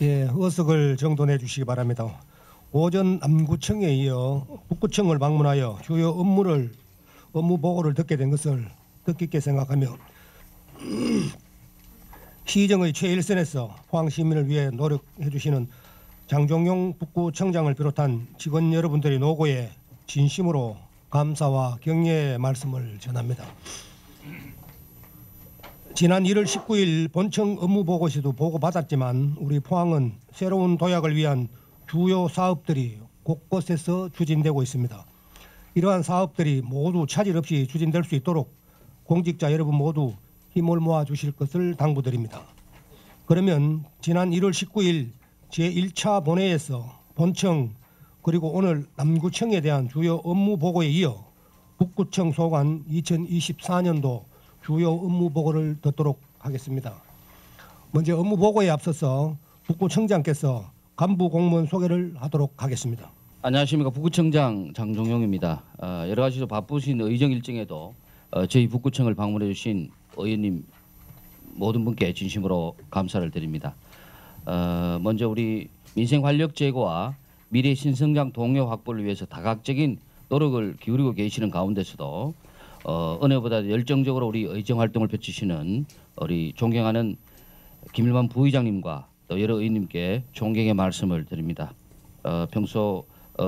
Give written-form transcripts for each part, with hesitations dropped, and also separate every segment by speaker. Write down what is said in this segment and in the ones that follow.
Speaker 1: 예, 의석을 정돈해 주시기 바랍니다. 오전 남구청에 이어 북구청을 방문하여 주요 업무 보고를 듣게 된 것을 뜻깊게 생각하며 시정의 최일선에서 포항 시민을 위해 노력해 주시는 장종용 북구청장을 비롯한 직원 여러분들의 노고에 진심으로 감사와 격려의 말씀을 전합니다. 지난 1월 19일 본청 업무보고 시도 보고받았지만 우리 포항은 새로운 도약을 위한 주요 사업들이 곳곳에서 추진되고 있습니다. 이러한 사업들이 모두 차질 없이 추진될 수 있도록 공직자 여러분 모두 힘을 모아 주실 것을 당부드립니다. 그러면 지난 1월 19일 제1차 본회에서 본청 그리고 오늘 남구청에 대한 주요 업무 보고에 이어 북구청 소관 2024년도 주요 업무 보고를 듣도록 하겠습니다. 먼저 업무 보고에 앞서서 북구청장께서 간부 공무원 소개를 하도록 하겠습니다.
Speaker 2: 안녕하십니까. 북구청장 장종용입니다. 여러 가지로 바쁘신 의정 일정에도 저희 북구청을 방문해 주신 의원님 모든 분께 진심으로 감사를 드립니다. 먼저 우리 민생 활력 제고와 미래 신성장 동요 확보를 위해서 다각적인 노력을 기울이고 계시는 가운데서도 어느 보다 열정적으로 우리 의정 활동을 펼치시는 우리 존경하는 김일만 부의장님과 또 여러 의원님께 존경의 말씀을 드립니다. 평소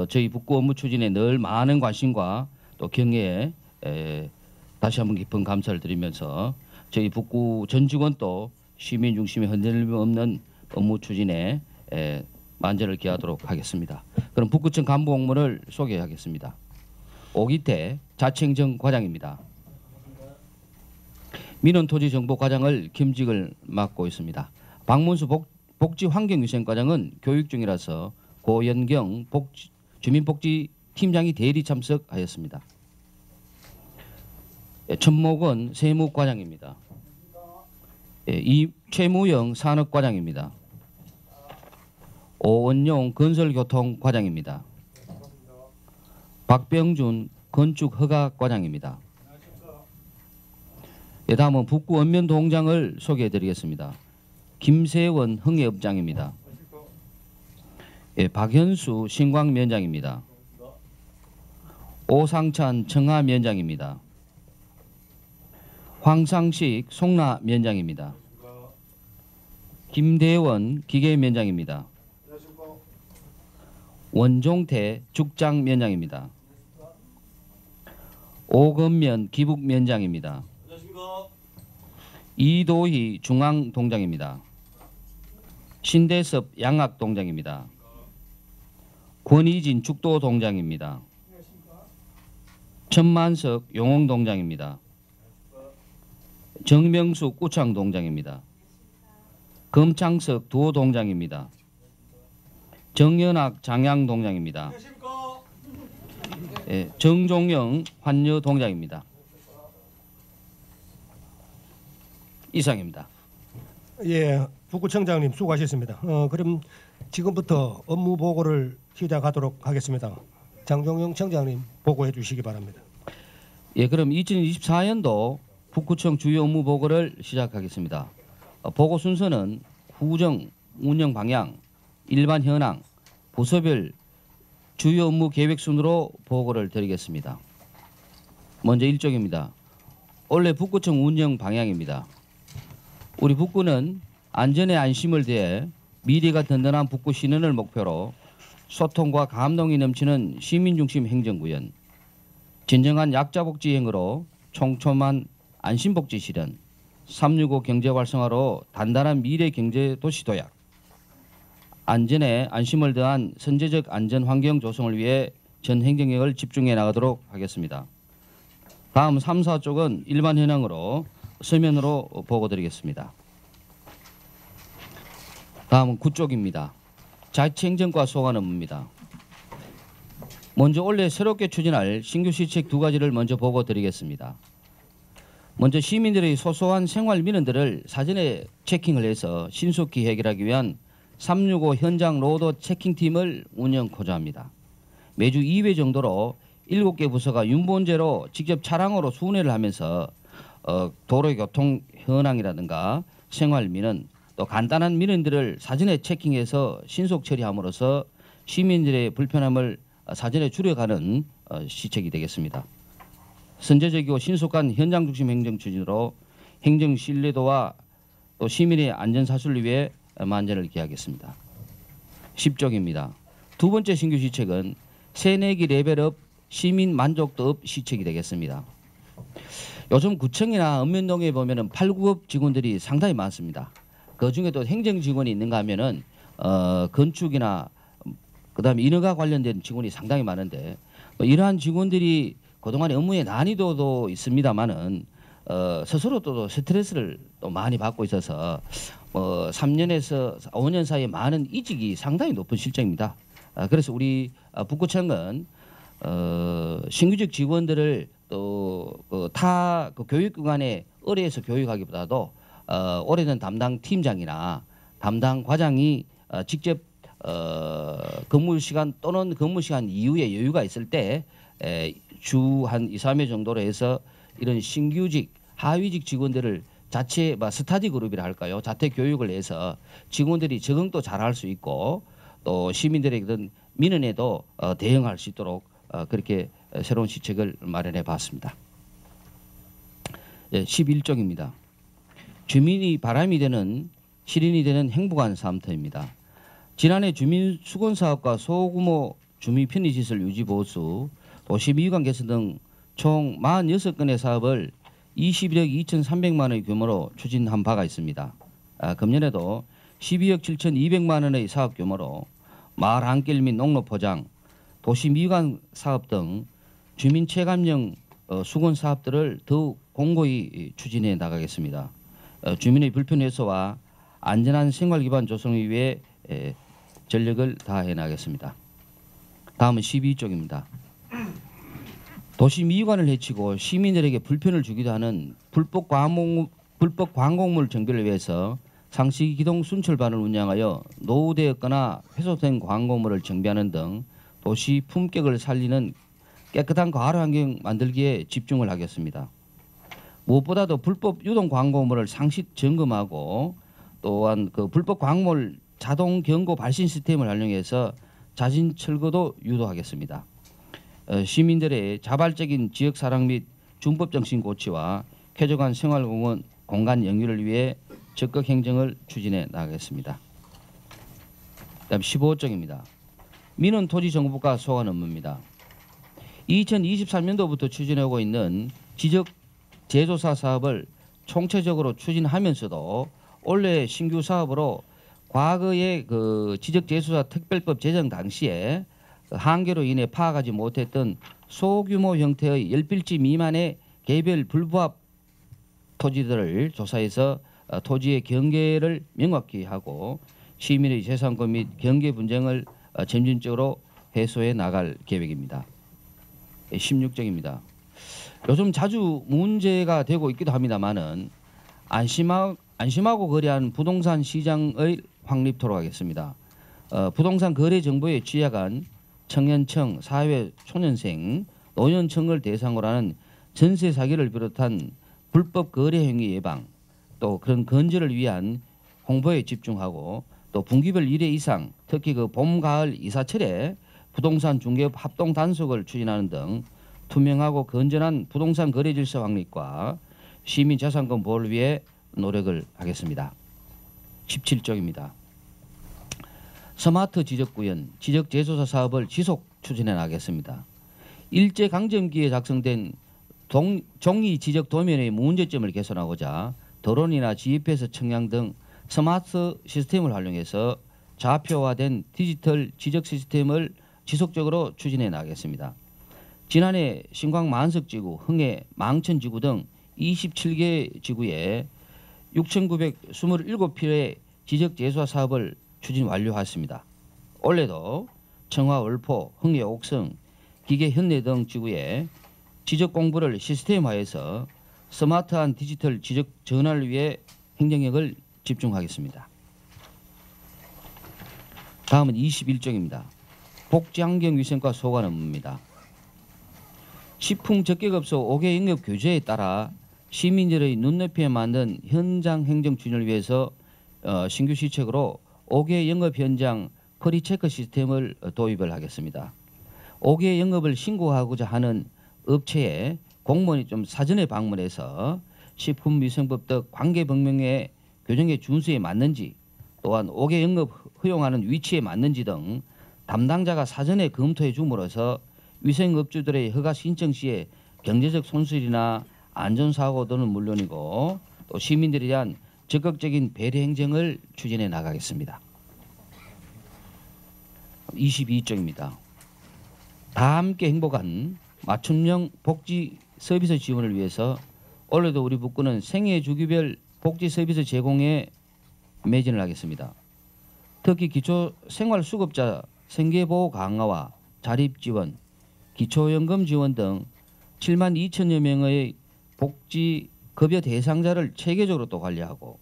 Speaker 2: 저희 북구 업무 추진에 늘 많은 관심과 또 격려에 다시 한번 깊은 감사를 드리면서 저희 북구 전 직원도 시민 중심의 흔들림 없는 업무 추진에 만전을 기하도록 하겠습니다. 그럼 북구청 간부 공무원을 소개하겠습니다. 오기태 자치행정 과장입니다. 민원토지정보과장을 겸직을 맡고 있습니다. 박문수 복지환경위생과장은 교육 중이라서 고연경 주민복지팀장이 대리 참석하였습니다. 천목원 세무과장입니다. 최무영 산업과장입니다. 오원용 건설교통과장입니다. 박병준 건축허가과장입니다. 다음은 북구 읍면동장을 소개해드리겠습니다. 김세원 흥예업장입니다. 박현수 신광면장입니다. 오상찬 청하면장입니다. 황상식 송라면장입니다. 김대원 기계면장입니다. 원종태 죽장면장입니다. 오건면 기북면장입니다. 이도희 중앙동장입니다. 신대섭 양악동장입니다. 권희진 죽도동장입니다. 천만석 용홍동장입니다. 정명수 꾸창동장입니다. 검창석 두호동장입니다. 정연학 장양동장입니다. 정종영 환여동장입니다. 이상입니다.
Speaker 1: 예, 북구청장님 수고하셨습니다. 그럼 지금부터 업무 보고를 시작하도록 하겠습니다. 장종영 청장님 보고해 주시기 바랍니다.
Speaker 2: 예, 그럼 2024년도 북구청 주요 업무 보고를 시작하겠습니다. 보고 순서는 후정, 운영 방향, 일반 현황, 부서별 주요 업무 계획 순으로 보고를 드리겠습니다. 먼저 1쪽입니다. 올해 북구청 운영 방향입니다. 우리 북구는 안전에 안심을 대해 미래가 든든한 북구 신원을 목표로 소통과 감동이 넘치는 시민중심 행정구현, 진정한 약자복지 행으로 촘촘한 안심복지 실현, 365 경제 활성화로 단단한 미래 경제 도시 도약, 안전에 안심을 더한 선제적 안전 환경 조성을 위해 전 행정력을 집중해 나가도록 하겠습니다. 다음 3, 4쪽은 일반 현황으로 서면으로 보고드리겠습니다. 다음은 9쪽입니다. 자치행정과 소관 업무입니다. 먼저 올해 새롭게 추진할 신규 시책 2가지를 먼저 보고드리겠습니다. 먼저 시민들의 소소한 생활 민원들을 사전에 체킹을 해서 신속히 해결하기 위한 365 현장 로드 체킹팀을 운영 고조합니다. 매주 2회 정도로 7개 부서가 윤본제로 직접 차량으로 순회를 하면서 도로교통 현황이라든가 생활 민원, 또 간단한 민원들을 사전에 체킹해서 신속 처리함으로써 시민들의 불편함을 사전에 줄여가는 시책이 되겠습니다. 선제적이고 신속한 현장 중심 행정 추진으로 행정 신뢰도와 또 시민의 안전 사수를 위해 만전을 기하겠습니다. 10쪽입니다. 두 번째 신규 시책은 새내기 레벨업 시민 만족도업 시책이 되겠습니다. 요즘 구청이나 읍면동에 보면은 8, 9급 직원들이 상당히 많습니다. 그 중에도 행정 직원이 있는가 하면은 건축이나 그다음에 인허가 관련된 직원이 상당히 많은데 이러한 직원들이 그동안의 업무의 난이도도 있습니다만은 스스로 또 스트레스를 또 많이 받고 있어서 3년에서 5년 사이에 많은 이직이 상당히 높은 실정입니다. 그래서 우리 북구청은 신규직 직원들을 또타 교육기관에 의뢰해서 교육하기보다도 오래된 담당 팀장이나 담당 과장이 직접 근무 시간 또는 근무 시간 이후에 여유가 있을 때 주 한 2, 3회 정도로 해서 이런 신규직 하위직 직원들을 자체 스타디 그룹이라 할까요? 자퇴 교육을 해서 직원들이 적응도 잘할 수 있고 또 시민들의 그런 민원에도 대응할 수 있도록 그렇게 새로운 시책을 마련해 봤습니다. 11쪽입니다. 주민이 바람이 되는 실인이 되는 행복한 삶터입니다. 지난해 주민 수건 사업과 소규모 주민 편의시설 유지 보수, 도시미관 개선 등 총 46건의 사업을 21억 2,300만 원의 규모로 추진한 바가 있습니다. 금년에도 12억 7,200만 원의 사업 규모로 마을 한길 및 농로 포장, 도시미관 사업 등 주민 체감형 수건 사업들을 더욱 공고히 추진해 나가겠습니다. 주민의 불편 해소와 안전한 생활 기반 조성을 위해 전력을 다해 나가겠습니다. 다음은 12쪽입니다. 도시미관을 해치고 시민들에게 불편을 주기도 하는 불법 광곡물 정비를 위해서 상시 기동 순찰반을 운영하여 노후되었거나 훼손된 광곡물을 정비하는 등 도시 품격을 살리는 깨끗한 가을 환경 만들기에 집중을 하겠습니다. 무엇보다도 불법 유동 광고물을 상시 점검하고 또한 그 불법 광고물 자동 경고 발신 시스템을 활용해서 자진 철거도 유도하겠습니다. 시민들의 자발적인 지역 사랑 및 준법 정신 고취와 쾌적한 생활 공간 영유를 위해 적극 행정을 추진해 나가겠습니다. 다음 15쪽입니다. 민원 토지 정보과 소관 업무입니다. 2023년도부터 추진하고 있는 지적 재조사 사업을 총체적으로 추진하면서도 올해 신규 사업으로 과거의 그 지적 재조사 특별법 제정 당시에 한계로 인해 파악하지 못했던 소규모 형태의 10필지 미만의 개별 불부합 토지들을 조사해서 토지의 경계를 명확히 하고 시민의 재산권 및 경계 분쟁을 점진적으로 해소해 나갈 계획입니다. 16쪽입니다. 요즘 자주 문제가 되고 있기도 합니다만은 안심하고 거래한 부동산 시장의 확립토록 하겠습니다. 부동산 거래 정보에 취약한 청년청, 사회 초년생, 노년층을 대상으로 하는 전세 사기를 비롯한 불법 거래 행위 예방, 또 그런 건절을 위한 홍보에 집중하고 또 분기별 1회 이상, 특히 그 봄, 가을 이사철에 부동산 중개업 합동 단속을 추진하는 등 투명하고 건전한 부동산 거래 질서 확립과 시민 재산권 보호를 위해 노력을 하겠습니다. 17쪽입니다. 스마트 지적구현, 지적 재조사 사업을 지속 추진해 나가겠습니다. 일제 강점기에 작성된 종이 지적 도면의 문제점을 개선하고자 드론이나 GPS 청량 등 스마트 시스템을 활용해서 좌표화된 디지털 지적 시스템을 지속적으로 추진해 나가겠습니다. 지난해 신광 만석지구, 흥해 망천지구 등 27개 지구에 6,927필의 지적 재조사 사업을 추진 완료했습니다. 올해도 청화, 월포, 흥해, 옥성, 기계, 현내 등 지구에 지적 공부를 시스템화해서 스마트한 디지털 지적 전환을 위해 행정력을 집중하겠습니다. 다음은 21쪽입니다. 복지환경위생과 소관 업무입니다. 식품적격업소 5개 영역 교재에 따라 시민들의 눈높이에 맞는 현장 행정 추진을 위해서 신규 시책으로 5개 영업 현장 프리체크 시스템을 도입을 하겠습니다. 5개 영업을 신고하고자 하는 업체에 공무원이 좀 사전에 방문해서 식품위생법 등 관계법령의 규정의 준수에 맞는지, 또한 5개 영업 허용하는 위치에 맞는지 등 담당자가 사전에 검토해 줌으로써 위생업주들의 허가 신청 시에 경제적 손실이나 안전사고 등은 물론이고 또 시민들에 대한 적극적인 배려 행정을 추진해 나가겠습니다. 22쪽입니다. 다 함께 행복한 맞춤형 복지 서비스 지원을 위해서 올해도 우리 북구는 생애 주기별 복지 서비스 제공에 매진을 하겠습니다. 특히 기초생활수급자 생계보호 강화와 자립지원, 기초연금 지원 등 7만 2천여 명의 복지 급여 대상자를 체계적으로 또 관리하고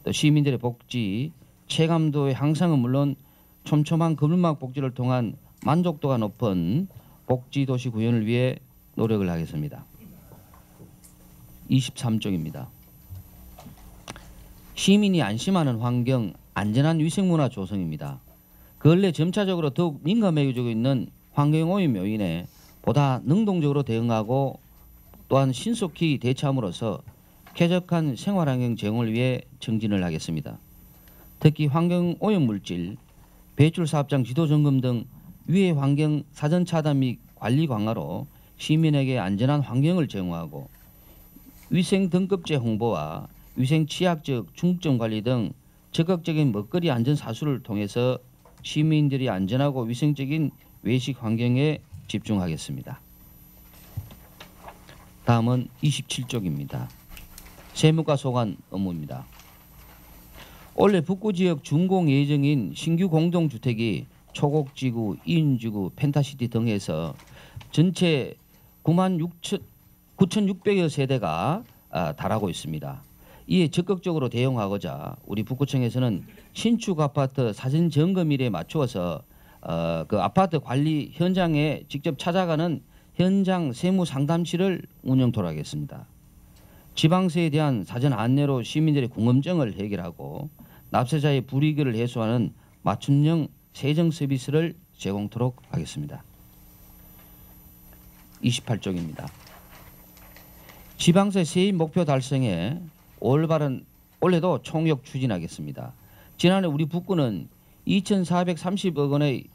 Speaker 2: 또 시민들의 복지 체감도의 향상은 물론 촘촘한 그물망 복지를 통한 만족도가 높은 복지도시 구현을 위해 노력을 하겠습니다. 23쪽입니다. 시민이 안심하는 환경, 안전한 위생문화 조성입니다. 근래 점차적으로 더욱 민감해지고 있는 환경오염 요인에 보다 능동적으로 대응하고 또한 신속히 대처함으로써 쾌적한 생활환경 제공을 위해 정진을 하겠습니다. 특히 환경오염 물질, 배출 사업장 지도 점검 등 유해 환경 사전 차단 및 관리 강화로 시민에게 안전한 환경을 제공하고 위생 등급제 홍보와 위생 취약적 중증 관리 등 적극적인 먹거리 안전 사수를 통해서 시민들이 안전하고 위생적인 외식 환경에 집중하겠습니다. 다음은 27쪽입니다. 세무과 소관 업무입니다. 올해 북구 지역 준공 예정인 신규 공동주택이 초곡지구, 이인지구, 펜타시티 등에서 전체 9,600여 세대가 달하고 있습니다. 이에 적극적으로 대응하고자 우리 북구청에서는 신축 아파트 사전 점검일에 맞추어서 그 아파트 관리 현장에 직접 찾아가는 현장 세무 상담실을 운영토록 하겠습니다. 지방세에 대한 사전 안내로 시민들의 궁금증을 해결하고 납세자의 불이익을 해소하는 맞춤형 세정 서비스를 제공토록 하겠습니다. 28쪽입니다. 지방세 세입 목표 달성에 올해도 총력 추진하겠습니다. 지난해 우리 북구는 2,430억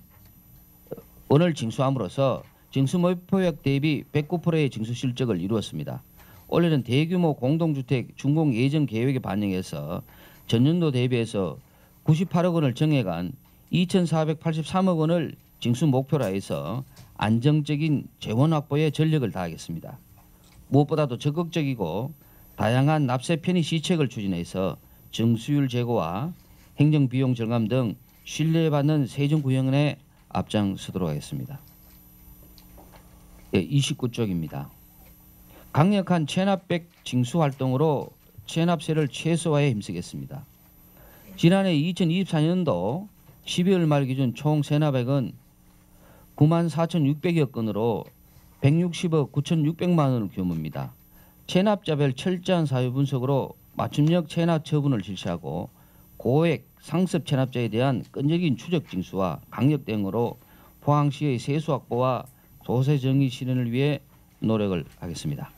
Speaker 2: 원을 징수함으로써 징수 목표액 대비 109%의 징수 실적을 이루었습니다. 올해는 대규모 공동주택 준공 예정 계획에 반영해서 전년도 대비해서 98억 원을 정해간 2,483억 원을 징수 목표로 해서 안정적인 재원 확보에 전력을 다하겠습니다. 무엇보다도 적극적이고 다양한 납세 편의 시책을 추진해서 증수율 제고와 행정비용 절감 등 신뢰받는 세정 구현에 앞장서도록 하겠습니다. 29쪽입니다. 강력한 체납백 징수 활동으로 체납세를 최소화에 힘쓰겠습니다. 지난해 2024년도 12월 말 기준 총 체납액은 94,600여 건으로 160억 9,600만 원 규모입니다. 체납자별 철저한 사유 분석으로 맞춤형 체납 처분을 실시하고 고액 상습 체납자에 대한 끈질긴 추적 징수와 강력 대응으로 포항시의 세수 확보와 조세 정의 실현을 위해 노력을 하겠습니다.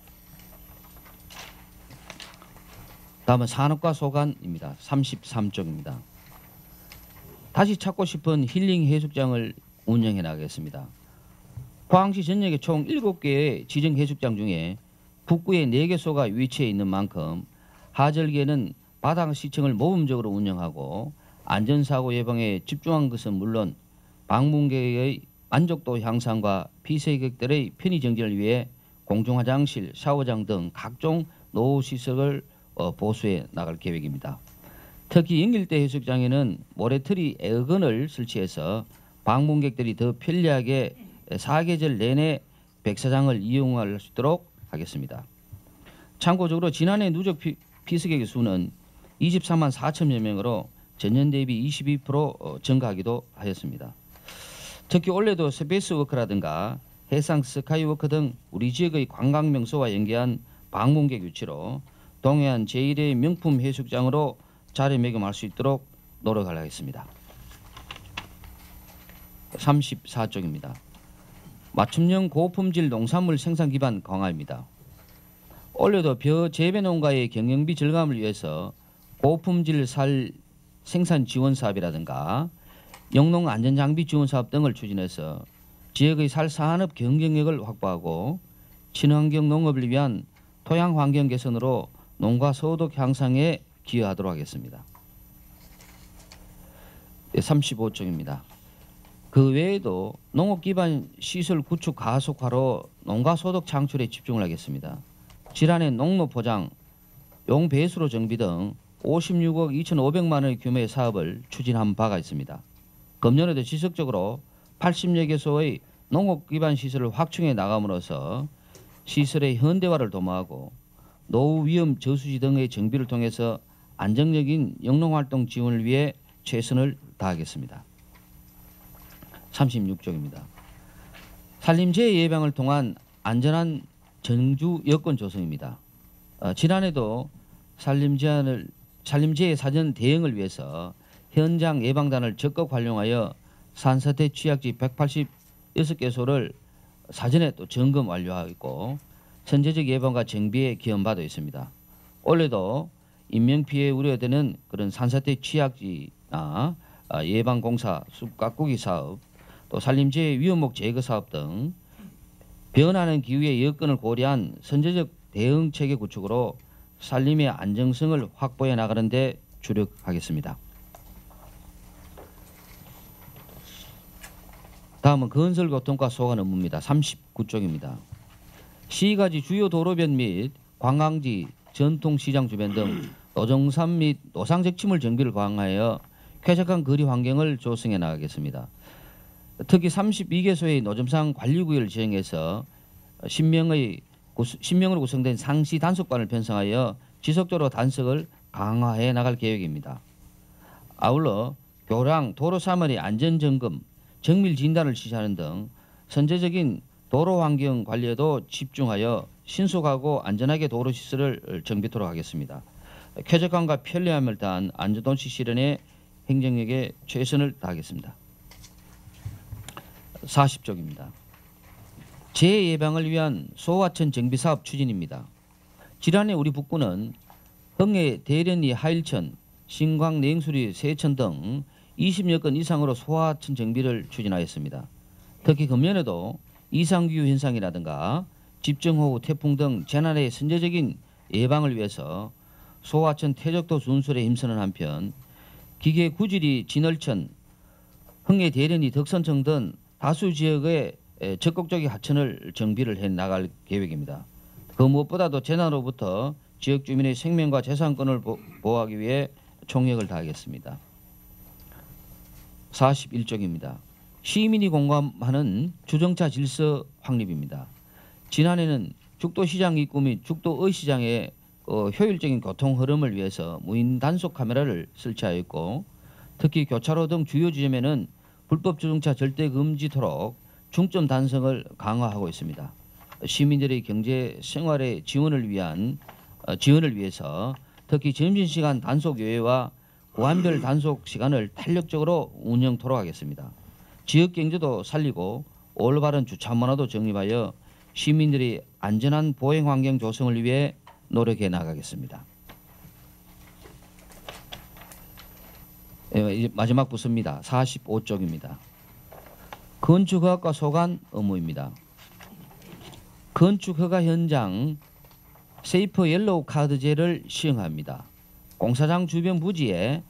Speaker 2: 다음은 산업과 소관입니다. 33쪽입니다. 다시 찾고 싶은 힐링 해수장을 운영해 나가겠습니다. 포항시 전역에 총 7개의 지정 해수장 중에 북구에 4개소가 위치해 있는 만큼 하절기에는 바다 시청을 모범적으로 운영하고 안전사고 예방에 집중한 것은 물론 방문객의 만족도 향상과 피서객들의 편의 정진을 위해 공중화장실, 샤워장 등 각종 노후시설을 보수해 나갈 계획입니다. 특히 영길대 해수장에는 모래틀이 에어건을 설치해서 방문객들이 더 편리하게 사계절 내내 백사장을 이용할 수 있도록 하겠습니다. 참고적으로 지난해 누적 피서객의 수는 24만 4천여 명으로 전년 대비 22% 증가하기도 하였습니다. 특히 올해도 스페이스워크라든가 해상 스카이워크 등 우리 지역의 관광명소와 연계한 방문객 유치로 동해안 제1의 명품 해수장으로 자리매김할 수 있도록 노력하겠습니다. 34쪽입니다. 맞춤형 고품질 농산물 생산 기반 강화입니다. 올해도 벼 재배 농가의 경영비 절감을 위해서 고품질 쌀 생산 지원 사업이라든가 영농 안전장비 지원 사업 등을 추진해서 지역의 쌀 산업 경쟁력을 확보하고 친환경 농업을 위한 토양 환경 개선으로 농가 소득 향상에 기여하도록 하겠습니다. 35쪽입니다. 그 외에도 농업 기반 시설 구축 가속화로 농가 소득 창출에 집중을 하겠습니다. 지난해 농로 포장, 용 배수로 정비 등 56억 2,500만 원의 규모의 사업을 추진한 바가 있습니다. 금년에도 지속적으로 80여 개소의 농업 기반 시설을 확충해 나감으로써 시설의 현대화를 도모하고 노후 위험 저수지 등의 정비를 통해서 안정적인 영농활동 지원을 위해 최선을 다하겠습니다. 36쪽입니다. 산림재해 예방을 통한 안전한 정주 여건 조성입니다. 지난해도 산림재해 사전 대응을 위해서 현장 예방단을 적극 활용하여 산사태 취약지 186개소를 사전에 또 점검 완료하고 선제적 예방과 정비에 기여한 바도 있습니다. 올해도 인명피해 우려되는 그런 산사태 취약지나 예방공사, 숲가꾸기 사업, 또 산림재해 위험목 제거 사업 등 변하는 기후의 여건을 고려한 선제적 대응 체계 구축으로 산림의 안정성을 확보해 나가는 데 주력하겠습니다. 다음은 건설교통과 소관 업무입니다. 39쪽입니다. 시가지 주요 도로변 및 관광지, 전통시장 주변 등 노정산 및 노상적치물 정비를 강화하여 쾌적한 거리 환경을 조성해 나가겠습니다. 특히 32개소의 노점상 관리구역을 지정해서 10명으로 구성된 상시 단속반을 편성하여 지속적으로 단속을 강화해 나갈 계획입니다. 아울러 교량, 도로 사물의 안전점검, 정밀 진단을 실시하는 등 선제적인 도로 환경 관리에도 집중하여 신속하고 안전하게 도로 시설을 정비토록 하겠습니다. 쾌적함과 편리함을 다한 안전도시 실현에 행정력에 최선을 다하겠습니다. 40쪽입니다. 재해 예방을 위한 소하천 정비 사업 추진입니다. 지난해 우리 북구는 흥해, 대련리, 하일천, 신광, 냉수리, 세천 등 20여 건 이상으로 소하천 정비를 추진하였습니다. 특히 금년에도 이상기후 현상이라든가 집정호우, 태풍 등 재난의 선제적인 예방을 위해서 소하천 퇴적도 준설에 힘쓰는 한편 기계 구지리, 진월천, 흥해, 대련리, 덕선청 등 다수 지역의 적극적인 하천을 정비를 해 나갈 계획입니다. 그 무엇보다도 재난으로부터 지역 주민의 생명과 재산권을 보호하기 위해 총력을 다하겠습니다. 41쪽입니다. 시민이 공감하는 주정차 질서 확립입니다. 지난해는 죽도시장 입구 및 죽도의 시장의 효율적인 교통 흐름을 위해서 무인 단속 카메라를 설치하였고 특히 교차로 등 주요 지점에는 불법 주정차 절대 금지토록 중점 단속을 강화하고 있습니다. 시민들의 경제 생활의 지원을 위해서 특히 점심시간 단속 요회와 구간별 단속 시간을 탄력적으로 운영토록 하겠습니다. 지역 경제도 살리고 올바른 주차 문화도 정립하여 시민들의 안전한 보행 환경 조성을 위해 노력해 나가겠습니다. 이제 마지막 부서입니다. 45쪽입니다. 건축허가과 소관 업무입니다. 건축허가 현장 세이프 옐로우 카드제를 시행합니다. 공사장 주변 부지에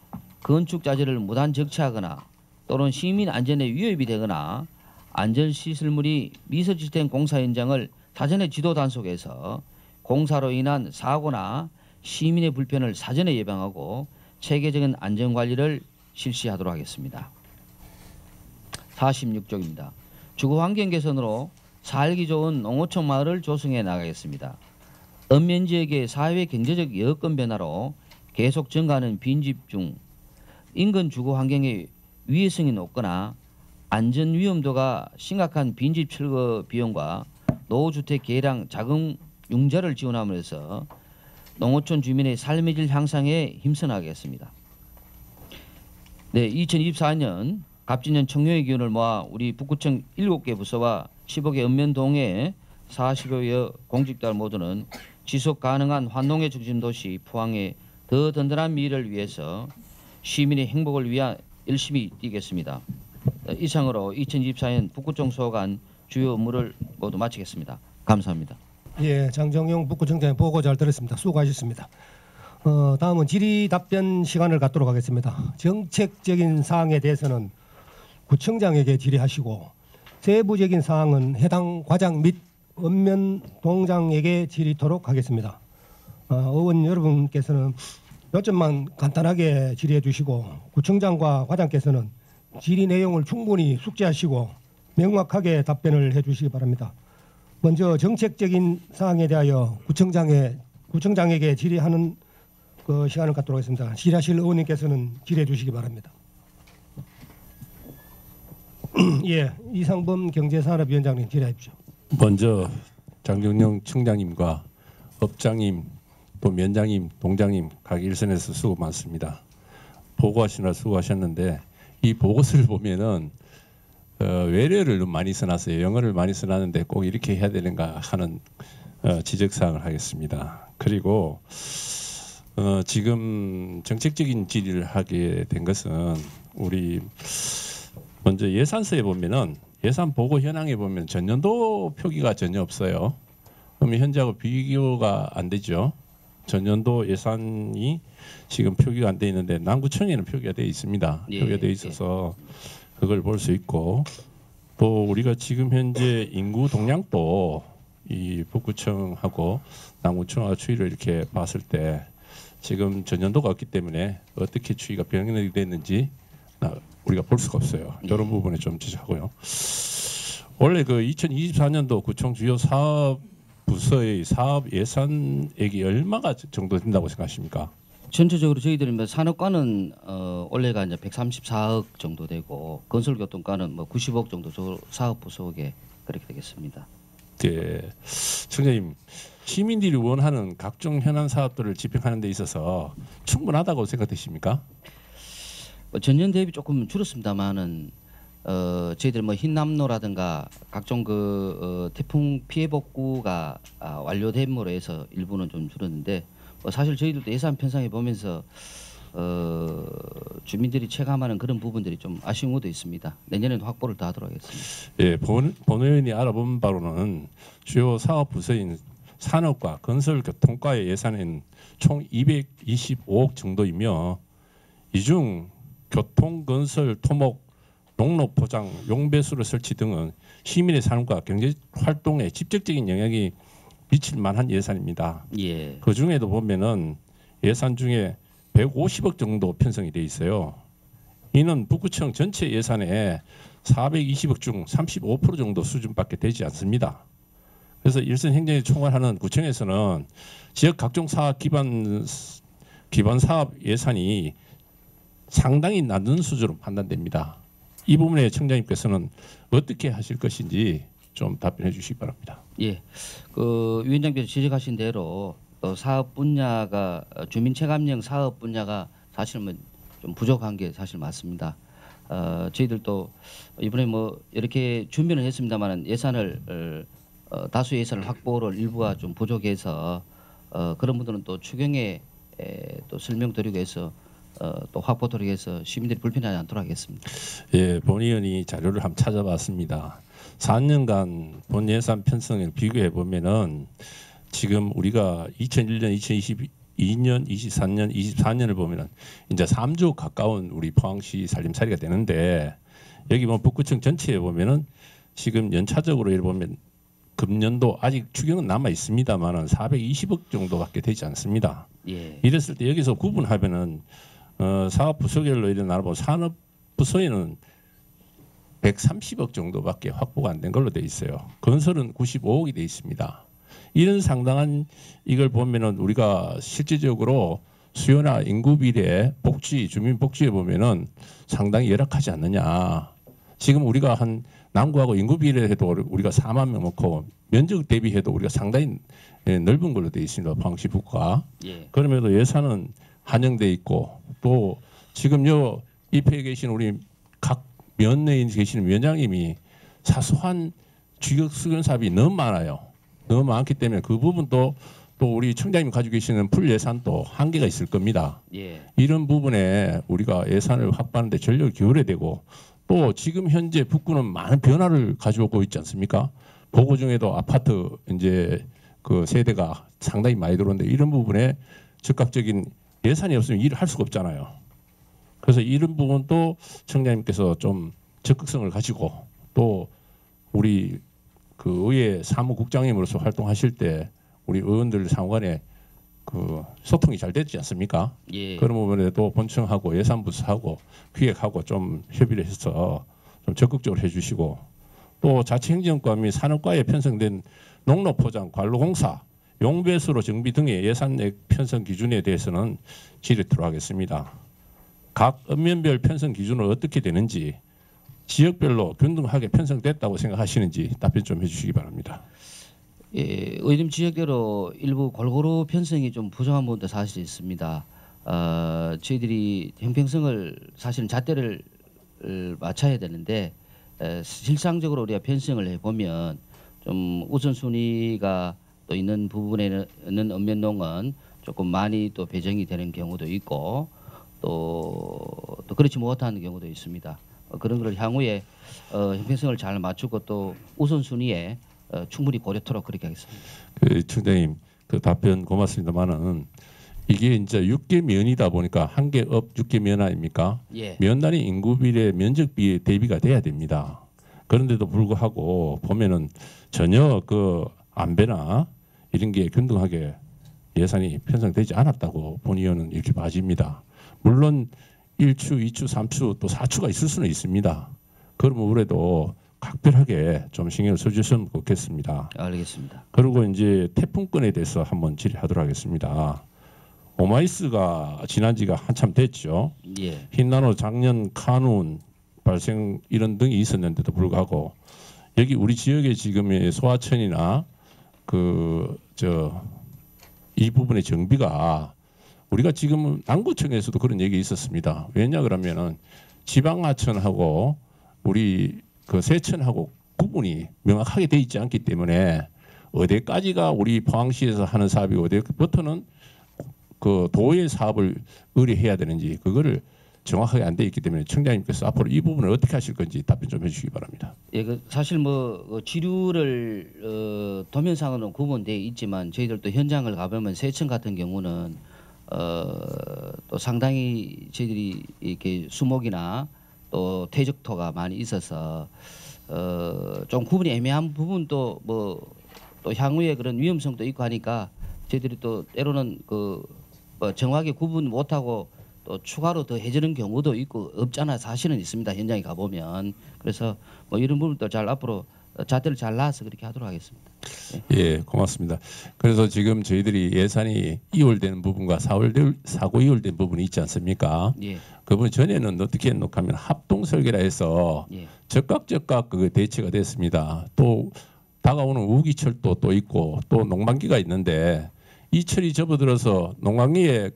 Speaker 2: 건축자재를 무단 적치하거나 또는 시민 안전에 위협이 되거나 안전시설물이 미서질된 공사 현장을 사전에 지도 단속해서 공사로 인한 사고나 시민의 불편을 사전에 예방하고 체계적인 안전관리를 실시하도록 하겠습니다. 46쪽입니다. 주거환경 개선으로 살기 좋은 농어촌 마을을 조성해 나가겠습니다. 읍면 지역의 사회 경제적 여건 변화로 계속 증가하는 빈집중, 인근 주거 환경의 위해성이 높거나 안전 위험도가 심각한 빈집 철거 비용과 노후주택 개량 자금 융자를 지원함으로써 농어촌 주민의 삶의 질 향상에 힘써 나가겠습니다. 네, 2024년 갑진년 청룡의 기운을 모아 우리 북구청 7개 부서와 10억의 읍면동의 40여여 공직자들 모두는 지속 가능한 환농의 중심 도시 포항의 더 든든한 미래를 위해서 시민의 행복을 위해 열심히 뛰겠습니다. 이상으로 2024년 북구청 소관 주요 업무를 모두 마치겠습니다. 감사합니다.
Speaker 1: 예, 장정용 북구청장의 보고 잘 들었습니다. 수고하셨습니다. 다음은 질의 답변 시간을 갖도록 하겠습니다. 정책적인 사항에 대해서는 구청장에게 질의하시고 세부적인 사항은 해당 과장 및 읍면 동장에게 질의토록 하겠습니다. 의원 여러분께서는 요점만 간단하게 질의해 주시고 구청장과 과장께서는 질의 내용을 충분히 숙지하시고 명확하게 답변을 해 주시기 바랍니다. 먼저 정책적인 사항에 대하여 구청장에게 질의하는 그 시간을 갖도록 하겠습니다. 질의하실 의원님께서는 질의해 주시기 바랍니다. 예, 이상범 경제산업위원장님 질의하십시오.
Speaker 3: 먼저 장정용 청장님과 업장님 또 면장님, 동장님 각 일선에서 수고 많습니다. 보고하시느라 수고하셨는데 이 보고서를 보면은 외래어를 많이 써놨어요. 영어를 많이 써놨는데 꼭 이렇게 해야 되는가 하는 지적사항을 하겠습니다. 그리고 지금 정책적인 질의를 하게 된 것은 우리 먼저 예산서에 보면은 예산 보고 현황에 보면 전년도 표기가 전혀 없어요. 그러면 현재하고 비교가 안 되죠. 전년도 예산이 지금 표기가 안 돼 있는데 남구청에는 표기가 돼 있습니다.
Speaker 2: 예,
Speaker 3: 표기가 돼 있어서 그걸 볼 수 있고 또 우리가 지금 현재 인구 동향도 이 북구청하고 남구청하고 추이를 이렇게 봤을 때 지금 전년도가 없기 때문에 어떻게 추이가 변경이 됐는지 우리가 볼 수가 없어요. 이런 부분에 좀 지적하고요. 원래 그 2024년도 구청 주요 사업 부서의 사업 예산액이 얼마가 정도 된다고 생각하십니까?
Speaker 2: 전체적으로 저희들이 뭐 산업과는 올해가 이제 134억 정도 되고 건설교통과는 뭐 90억 정도 사업 부서에 그렇게 되겠습니다.
Speaker 3: 네, 청장님 시민들이 원하는 각종 현안 사업들을 집행하는 데 있어서 충분하다고 생각되십니까?
Speaker 2: 전년 대비 조금 줄었습니다만은 저희들 뭐 흰남노라든가 각종 태풍 피해 복구가 완료됨으로 해서 일부는 좀 줄었는데 사실 저희들도 예산 편성해 보면서 주민들이 체감하는 그런 부분들이 좀 아쉬운 것도 있습니다. 내년에는 확보를 더 하도록 하겠습니다.
Speaker 3: 예, 본 의원이 알아본 바로는 주요 사업 부서인 산업과 건설 교통과의 예산은 총 225억 정도이며 이 중 교통, 건설, 토목, 농로 포장, 용배수로 설치 등은 시민의 삶과 경제 활동에 직접적인 영향이 미칠 만한 예산입니다.
Speaker 2: 예.
Speaker 3: 그 중에도 보면은 예산 중에 150억 정도 편성이 돼 있어요. 이는 북구청 전체 예산의 420억 중 35% 정도 수준밖에 되지 않습니다. 그래서 일선 행정에 총괄하는 구청에서는 지역 각종 사업 기반 사업 예산이 상당히 낮은 수준으로 판단됩니다. 이 부분에 청장님께서는 어떻게 하실 것인지 좀 답변해 주시기 바랍니다.
Speaker 2: 예, 그 위원장께서 지적하신 대로 사업 분야가 주민 체감형 사업 분야가 사실은 좀 부족한 게 사실 맞습니다. 저희들도 이번에 뭐 이렇게 준비는 했습니다만 예산을 다수 예산을 확보를 일부가 좀 부족해서 그런 분들은 또 추경에 또 설명드리고 해서 또 확보토록 해서 시민들이 불편하지 않도록 하겠습니다.
Speaker 3: 예, 본 의원이 자료를 한번 찾아봤습니다. 4년간 본 예산 편성을 비교해 보면은 지금 우리가 2001년, 2022년, 23년, 24년을 보면은 이제 3조 가까운 우리 포항시 살림살이가 되는데 여기 뭐 북구청 전체에 보면은 지금 연차적으로 예를 보면 금년도 아직 추경은 남아 있습니다만은 420억 정도밖에 되지 않습니다.
Speaker 2: 예.
Speaker 3: 이랬을 때 여기서 구분하면은 사업 부서별로 일어나고 산업 부서에는 130억 정도밖에 확보가 안 된 걸로 돼 있어요. 건설은 95억이 돼 있습니다. 이런 상당한 이걸 보면은 우리가 실질적으로 수요나 인구 비례, 복지, 주민 복지에 보면은 상당히 열악하지 않느냐. 지금 우리가 한 남구하고 인구 비례해도 우리가 4만 명 넣고 면적 대비해도 우리가 상당히 넓은 걸로 돼 있습니다. 포항시 북구가.
Speaker 2: 예.
Speaker 3: 그럼에도 예산은 한정돼 있고 또 지금 요 입회에 계신 우리 각 면내에 계시는 위원장님이 사소한 주역 수견 사업이 너무 많아요. 너무 많기 때문에 그 부분도 또 우리 청장님 가지고 계시는 풀 예산도 한계가 있을 겁니다.
Speaker 2: 예.
Speaker 3: 이런 부분에 우리가 예산을 확보하는 데 전력을 기울여야 되고 또 지금 현재 북구는 많은 변화를 가져오고 있지 않습니까? 보고 중에도 아파트 이제 그 세대가 상당히 많이 들어오는데 이런 부분에 즉각적인 예산이 없으면 일을 할 수가 없잖아요. 그래서 이런 부분도 청장님께서 좀 적극성을 가지고 또 우리 그 의회 사무국장님으로서 활동하실 때 우리 의원들 상관에 그 소통이 잘 됐지 않습니까?
Speaker 2: 예.
Speaker 3: 그런 부분에도 본청하고 예산부서하고 기획하고 좀 협의를 해서 좀 적극적으로 해주시고 또 자치행정과 및 산업과에 편성된 농로포장, 관로공사, 용배수로 정비 등의 예산액 편성 기준에 대해서는 질의토록 하겠습니다. 각 읍면별 편성 기준은 어떻게 되는지 지역별로 균등하게 편성됐다고 생각하시는지 답변 좀 해주시기 바랍니다.
Speaker 2: 예, 의심 지역대로 일부 골고루 편성이 좀 부족한 부분도 사실 있습니다. 저희들이 형평성을 사실은 잣대를 맞춰야 되는데 실상적으로 우리가 편성을 해보면 좀 우선순위가 또 있는 부분에는 읍면농은 조금 많이 또 배정이 되는 경우도 있고 또 그렇지 못한 경우도 있습니다. 그런 걸 향후에 형평성을 잘 맞추고 또 우선순위에 충분히 고려토록 그렇게 하겠습니다.
Speaker 3: 그 청장님 그 답변 고맙습니다만은 이게 이제 6개 면이다 보니까 한 개 업 6개 면 아닙니까?
Speaker 2: 예.
Speaker 3: 면 단위 인구 비례 면적 비에 대비가 돼야 됩니다. 그런데도 불구하고 보면은 전혀 그 안배나 이런 게 균등하게 예산이 편성되지 않았다고 본 의원은 이렇게 봐집니다. 물론 1추, 2추, 3추 또 4추가 있을 수는 있습니다. 그러면 우래도 각별하게 좀 신경을 써주셨으면 좋겠습니다.
Speaker 2: 알겠습니다.
Speaker 3: 그리고 이제 태풍권에 대해서 한번 질의하도록 하겠습니다. 오마이스가 지난 지가 한참 됐죠.
Speaker 2: 예.
Speaker 3: 흰나노 작년 카눈 발생 이런 등이 있었는데도 불구하고 여기 우리 지역의 지금의 소하천이나 이 부분의 정비가 우리가 지금 남구청에서도 그런 얘기 있었습니다. 왜냐 그러면은 지방하천하고 우리 그 세천하고 구분이 명확하게 돼 있지 않기 때문에 어디까지가 우리 포항시에서 하는 사업이고 어디부터는 그 도의 사업을 의뢰해야 되는지 그거를 정확하게 안 돼 있기 때문에 청장님께서 앞으로 이 부분을 어떻게 하실 건지 답변 좀 해주시기 바랍니다.
Speaker 2: 예, 그 사실 지류를 도면상으로는 구분되어 있지만 저희들도 현장을 가보면 세천 같은 경우는 또 상당히 저희들이 이렇게 수목이나 또 퇴적토가 많이 있어서 좀 구분이 애매한 부분도 또 향후에 그런 위험성도 있고 하니까 저희들이 또 때로는 정확하게 구분 못하고 또 추가로 더 해주는 경우도 있고 없잖아 사실은 있습니다. 현장에 가보면 그래서 이런 부분도 잘 앞으로 잣대를 잘 놔서 그렇게 하도록 하겠습니다.
Speaker 3: 예, 고맙습니다. 그래서 지금 저희들이 예산이 이월되는 부분과 사고 이월된 부분이 있지 않습니까?
Speaker 2: 예.
Speaker 3: 그 부분 전에는 어떻게 해놓고 합동 설계라 해서
Speaker 2: 예.
Speaker 3: 즉각 그 대처가 됐습니다. 또 다가오는 우기철도 또 있고 또 농만기가 있는데 이 철이 접어들어서 농광기에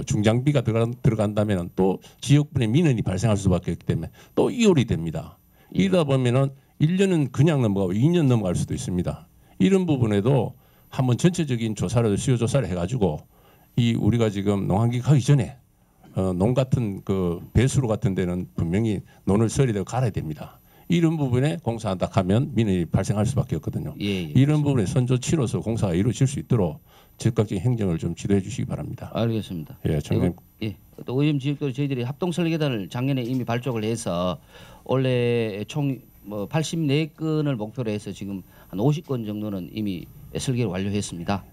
Speaker 3: 중장비가 들어간다면 또 지역분의 민원이 발생할 수밖에 없기 때문에 또 이월이 됩니다.
Speaker 2: 예.
Speaker 3: 이러다 보면은 1년은 그냥 넘어가고 2년 넘어갈 수도 있습니다. 이런 부분에도 한번 전체적인 수요 조사를 해가지고 우리가 지금 농한기 가기 전에 농 같은 배수로 같은 데는 분명히 논을 서리대고 갈아야 됩니다. 이런 부분에 공사한다 하면 민원이 발생할 수밖에 없거든요.
Speaker 2: 예, 예.
Speaker 3: 이런 부분에 선조치로서 공사가 이루어질 수 있도록 즉각적인 행정을 좀 지도해 주시기 바랍니다.
Speaker 2: 알겠습니다.
Speaker 3: 예, 청장님.
Speaker 2: 예. 또 오염 지역도 저희들이 합동 설계단을 작년에 이미 발족을 해서 올해 총 84건을 목표로 해서 지금 한 50건 정도는 이미 설계를 완료했습니다.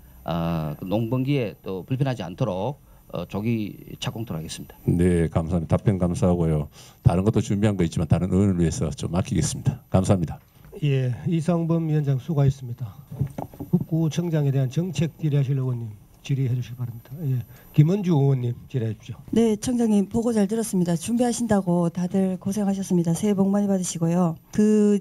Speaker 2: 농번기에 또 불편하지 않도록 조기 착공토록 하겠습니다.
Speaker 3: 네, 감사합니다. 답변 감사하고요. 다른 것도 준비한 거 있지만 다른 의원을 위해서 좀 맡기겠습니다. 감사합니다.
Speaker 1: 예, 이상범 위원장 수고하셨습니다. 북구청장에 대한 정책 질의하실 의원님 질의해 주시기 바랍니다. 예, 김원주 의원님 질의해 주십시오.
Speaker 4: 네, 청장님 보고 잘 들었습니다. 준비하신다고 다들 고생하셨습니다. 새해 복 많이 받으시고요.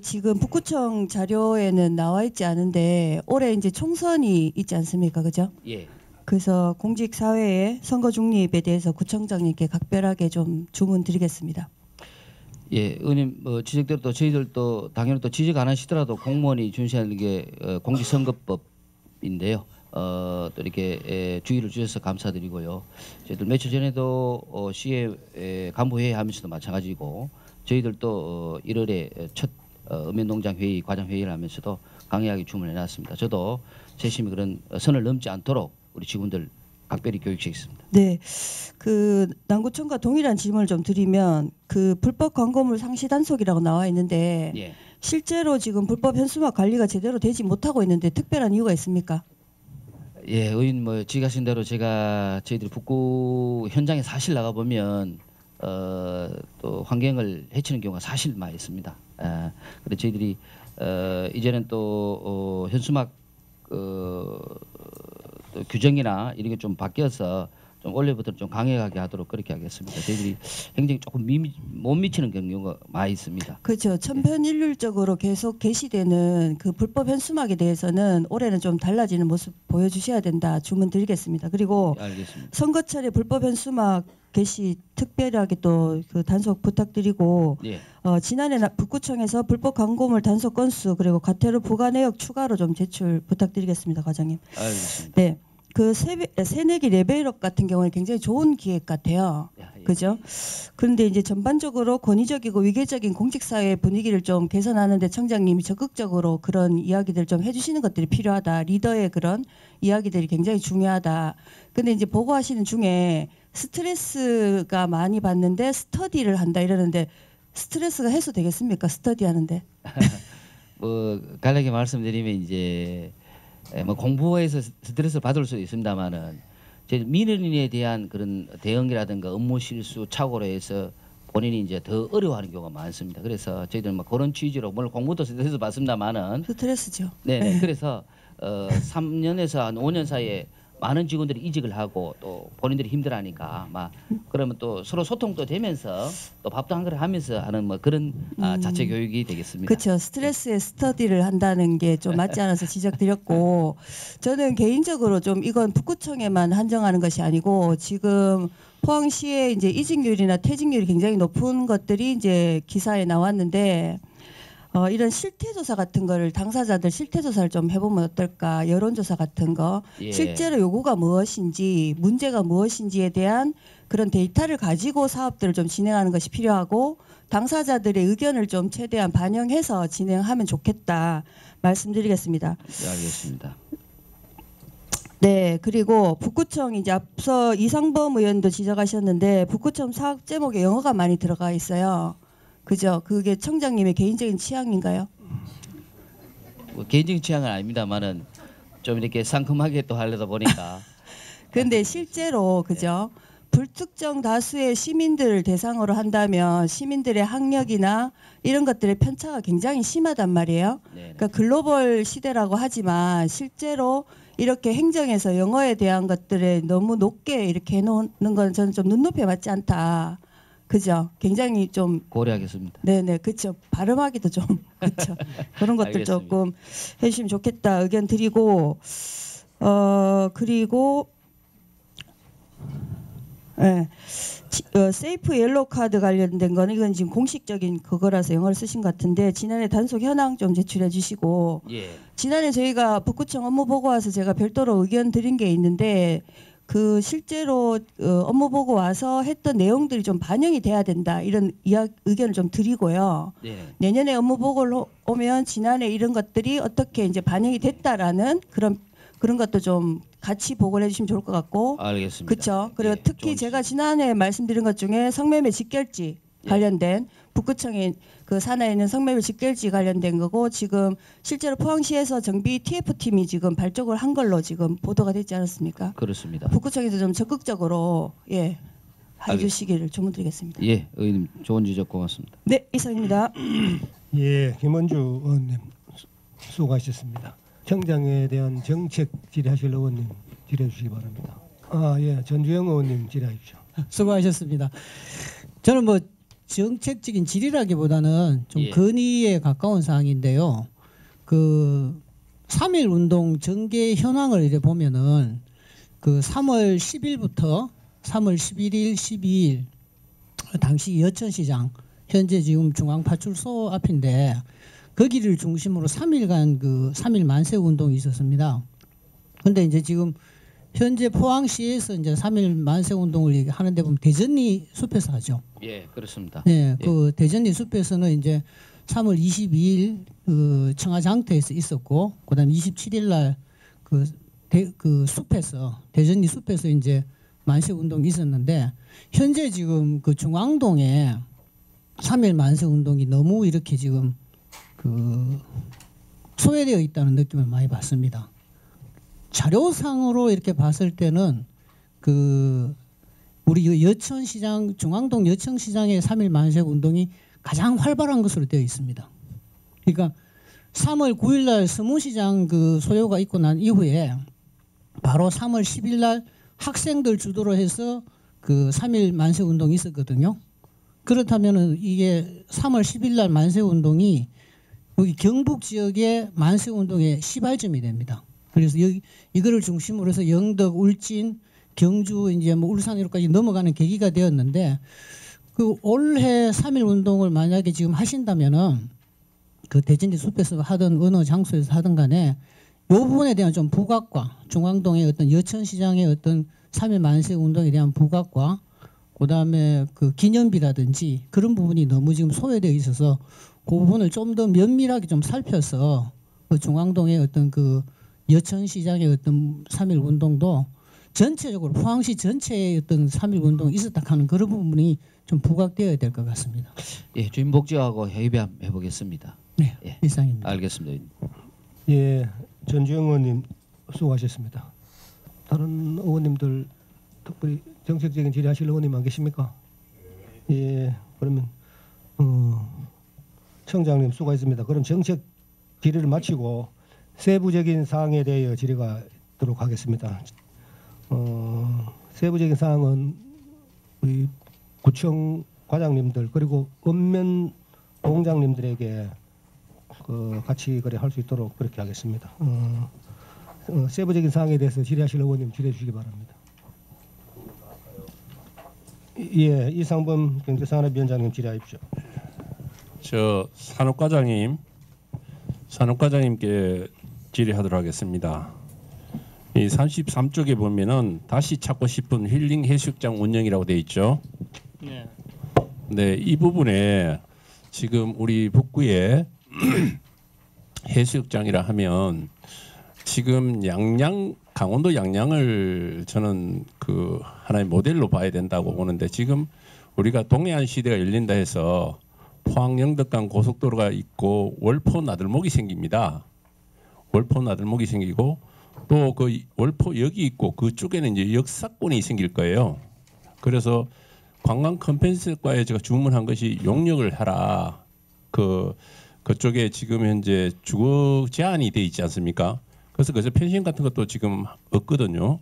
Speaker 4: 지금 북구청 자료에는 나와 있지 않은데 올해 이제 총선이 있지 않습니까, 그죠?
Speaker 2: 예.
Speaker 4: 그래서 공직 사회의 선거 중립에 대해서 구청장님께 각별하게 좀 주문 드리겠습니다.
Speaker 2: 예, 의원님 뭐 지적대로 또 저희들도 당연히 또 지적 안 하시더라도 공무원이 준수하는 게 공직선거법인데요. 또 이렇게 주의를 주셔서 감사드리고요. 저희들 며칠 전에도 시의 간부회의 하면서도 마찬가지고 저희들도 1월에 첫 읍면농장 회의 과장 회의를 하면서도 강하게 주문해 놨습니다. 저도 재심이 그런 선을 넘지 않도록 우리 직원들 각별히 교육시키겠습니다.
Speaker 4: 네, 그 남구청과 동일한 질문을 좀 드리면 그 불법 광고물 상시 단속이라고 나와 있는데
Speaker 2: 예.
Speaker 4: 실제로 지금 불법 현수막 관리가 제대로 되지 못하고 있는데 특별한 이유가 있습니까?
Speaker 2: 예, 의원 뭐 지가신 대로 제가 저희들이 북구 현장에 사실 나가 보면 또 환경을 해치는 경우가 사실 많이 있습니다. 그래서 저희들이 이제는 또 현수막 또 규정이나 이런 게 좀 바뀌어서 좀 원래부터 좀 강력하게 하도록 그렇게 하겠습니다. 저희들이 행정이 조금 못 미치는 경우가 많이 있습니다.
Speaker 4: 그렇죠. 천편일률적으로 계속 게시되는 그 불법 현수막에 대해서는 올해는 좀 달라지는 모습 보여주셔야 된다 주문 드리겠습니다. 그리고
Speaker 2: 예, 알겠습니다.
Speaker 4: 선거철에 불법 현수막 게시 특별하게 또 그 단속 부탁드리고
Speaker 2: 예,
Speaker 4: 지난해 북구청에서 불법 광고물 단속 건수 그리고 과태료 부과 내역 추가로 좀 제출 부탁드리겠습니다, 과장님.
Speaker 2: 알겠습니다.
Speaker 4: 네, 그 새내기 레벨업 같은 경우는 굉장히 좋은 기획 같아요.
Speaker 2: 예.
Speaker 4: 그죠? 그런데 이제 전반적으로 권위적이고 위계적인 공직사회 분위기를 좀 개선하는데 청장님이 적극적으로 그런 이야기들 좀 해주시는 것들이 필요하다. 리더의 그런 이야기들이 굉장히 중요하다. 근데 이제 보고하시는 중에 스트레스가 많이 받는데 스터디를 한다 이러는데 스트레스가 해소되겠습니까? 스터디 하는데.
Speaker 2: 뭐 간략히 말씀드리면 이제 뭐 공부에서 스트레스를 받을 수 있습니다만은 저희 민원인에 대한 그런 대응이라든가 업무 실수 착오로 해서 본인이 이제 더 어려워하는 경우가 많습니다. 그래서 저희들 뭐 그런 취지로 물론 공부도 스트레스 받습니다만은
Speaker 4: 스트레스죠.
Speaker 2: 네. 그래서 3년에서 한 5년 사이에 많은 직원들이 이직을 하고 또 본인들이 힘들어하니까 막 그러면 또 서로 소통도 되면서 또 밥도 한 그릇 하면서 하는 뭐 그런 자체 교육이 되겠습니다.
Speaker 4: 그렇죠. 스트레스에 스터디를 한다는 게 좀 맞지 않아서 지적드렸고 저는 개인적으로 좀 이건 북구청에만 한정하는 것이 아니고 지금 포항시에 이제 이직률이나 퇴직률이 굉장히 높은 것들이 이제 기사에 나왔는데 이런 실태조사 같은 거를 당사자들 실태조사를 좀 해보면 어떨까 여론조사 같은 거
Speaker 2: 예.
Speaker 4: 실제로 요구가 무엇인지 문제가 무엇인지에 대한 그런 데이터를 가지고 사업들을 좀 진행하는 것이 필요하고 당사자들의 의견을 좀 최대한 반영해서 진행하면 좋겠다 말씀드리겠습니다.
Speaker 2: 네, 알겠습니다.
Speaker 4: 네, 그리고 북구청 이제 앞서 이상범 의원도 지적하셨는데 북구청 사업 제목에 영어가 많이 들어가 있어요. 그죠? 그게 청장님의 개인적인 취향인가요?
Speaker 2: 뭐 개인적인 취향은 아닙니다만은 좀 이렇게 상큼하게 또 하려다 보니까
Speaker 4: 근데 실제로 그죠? 불특정 다수의 시민들을 대상으로 한다면 시민들의 학력이나 이런 것들의 편차가 굉장히 심하단 말이에요.
Speaker 2: 네.
Speaker 4: 그러니까 글로벌 시대라고 하지만 실제로 이렇게 행정에서 영어에 대한 것들에 너무 높게 이렇게 해놓는 건 저는 좀 눈높이에 맞지 않다. 그죠? 굉장히 좀
Speaker 2: 고려하겠습니다.
Speaker 4: 네네 그렇죠. 발음하기도 좀 그렇죠. 그런 것들
Speaker 2: 알겠습니다.
Speaker 4: 조금 해주시면 좋겠다 의견 드리고 그리고 네. 세이프 옐로우 카드 관련된 거는 이건 지금 공식적인 그거라서 영어를 쓰신 것 같은데 지난해 단속 현황 좀 제출해 주시고
Speaker 2: 예.
Speaker 4: 지난해 저희가 북구청 업무 보고 와서 제가 별도로 의견 드린 게 있는데 그 실제로 업무 보고 와서 했던 내용들이 좀 반영이 돼야 된다 이런 의견을 좀 드리고요.
Speaker 2: 네.
Speaker 4: 내년에 업무 보고를 오면 지난해 이런 것들이 어떻게 이제 반영이 됐다라는 그런 것도 좀 같이 보고를 해주시면 좋을 것 같고.
Speaker 2: 알겠습니다.
Speaker 4: 그렇죠. 그리고
Speaker 2: 예,
Speaker 4: 특히
Speaker 2: 좋은
Speaker 4: 제가 지난해 말씀드린 것 중에 성매매 직결지
Speaker 2: 예.
Speaker 4: 관련된 북구청의 그 산하에 있는 성매매 직결지 관련된 거고 지금 실제로 포항시에서 정비 TF팀이 지금 발족을 한 걸로 지금 보도가 됐지 않았습니까?
Speaker 2: 그렇습니다.
Speaker 4: 북구청에서 좀 적극적으로 해주시기를 주문드리겠습니다.
Speaker 2: 예, 의원님 좋은 지적 고맙습니다.
Speaker 4: 네, 이상입니다.
Speaker 1: 예, 김원주 의원님 수고하셨습니다. 청장에 대한 정책 질의하실 의원님 질의해 주시기 바랍니다. 예, 전주영 의원님 질의하십시오.
Speaker 5: 수고하셨습니다. 저는 뭐 정책적인 질의라기보다는 좀
Speaker 2: 예.
Speaker 5: 건의에 가까운 사항인데요. 그 3.1 운동 전개 현황을 이래 보면은 그 3월 10일부터 3월 11일, 12일 당시 여천시장 현재 지금 중앙파출소 앞인데 거기를 중심으로 3일간 그 3일 만세 운동이 있었습니다. 근데 이제 지금 현재 포항시에서 이제 3일 만세 운동을 하는데 보면 대전리 숲에서 하죠.
Speaker 2: 예, 그렇습니다.
Speaker 5: 네, 그 대전리 숲에서는 이제 3월 22일 그 청와장터에서 있었고, 그다음 27일 날 그 숲에서 대전리 숲에서 이제 만세 운동이 있었는데 현재 지금 그 중앙동에 3일 만세 운동이 너무 이렇게 지금 그 소외되어 있다는 느낌을 많이 받습니다. 자료상으로 이렇게 봤을 때는 그 우리 여천시장 중앙동 여천시장의 3일 만세 운동이 가장 활발한 것으로 되어 있습니다. 그러니까 3월 9일 날 서문시장 그 소요가 있고 난 이후에 바로 3월 10일 날 학생들 주도로 해서 그 3일 만세 운동이 있었거든요. 그렇다면은 이게 3월 10일 날 만세 운동이 여기 경북 지역의 만세 운동의 시발점이 됩니다. 그래서 이거를 중심으로 해서 영덕, 울진, 경주 이제 뭐 울산으로까지 넘어가는 계기가 되었는데 그 올해 3일 운동을 만약에 지금 하신다면은 그 대전리 숲에서 하든 어느 장소에서 하든 간에 이 부분에 대한 좀 부각과 중앙동의 어떤 여천시장의 어떤 3일 만세 운동에 대한 부각과 그다음에 그 기념비라든지 그런 부분이 너무 지금 소외되어 있어서 그 부분을 좀 더 면밀하게 좀 살펴서 그 중앙동의 어떤 그 여천시장의 어떤 3일 운동도 전체적으로 포항시 전체의 어떤 3일 운동이 있었다 하는 그런 부분이 좀 부각되어야 될 것 같습니다.
Speaker 2: 예, 주임 복지하고 협의 한번 해보겠습니다.
Speaker 5: 네,
Speaker 2: 예.
Speaker 5: 이상입니다.
Speaker 2: 알겠습니다.
Speaker 1: 예, 전주영 의원님 수고하셨습니다. 다른 의원님들 특별히 정책적인 질의하실 의원님 안 계십니까? 예, 그러면 청장님 수고했습니다. 그럼 정책 질의를 마치고 세부적인 사항에 대해 질의가 있도록 하겠습니다. 세부적인 사항은 우리 구청 과장님들 그리고 읍면 공장님들에게 같이 할 수 있도록 그렇게 하겠습니다. 세부적인 사항에 대해서 질의하실 의원님 질의해 주시기 바랍니다. 예, 이상범 경제산업위원장님 질의하십시오.
Speaker 3: 저 산업과장님께 질의하도록 하겠습니다. 이 33쪽에 보면은 다시 찾고 싶은 힐링 해수욕장 운영이라고 돼 있죠.
Speaker 6: 네.
Speaker 3: 네, 이 부분에 지금 우리 북구에 해수욕장이라 하면 지금 강원도 양양을 저는 그 하나의 모델로 봐야 된다고 보는데 지금 우리가 동해안 시대가 열린다 해서 포항 영덕간 고속도로가 있고 월포 나들목이 생깁니다. 월포 나들목이 생기고 또 그 월포역이 있고 그쪽에는 이제 역사권이 생길 거예요. 그래서 관광 컨텐츠과에 제가 주문한 것이 용역을 하라. 그쪽에 지금 현재 주거 제한이 돼 있지 않습니까? 그래서 펜션 같은 것도 지금 없거든요.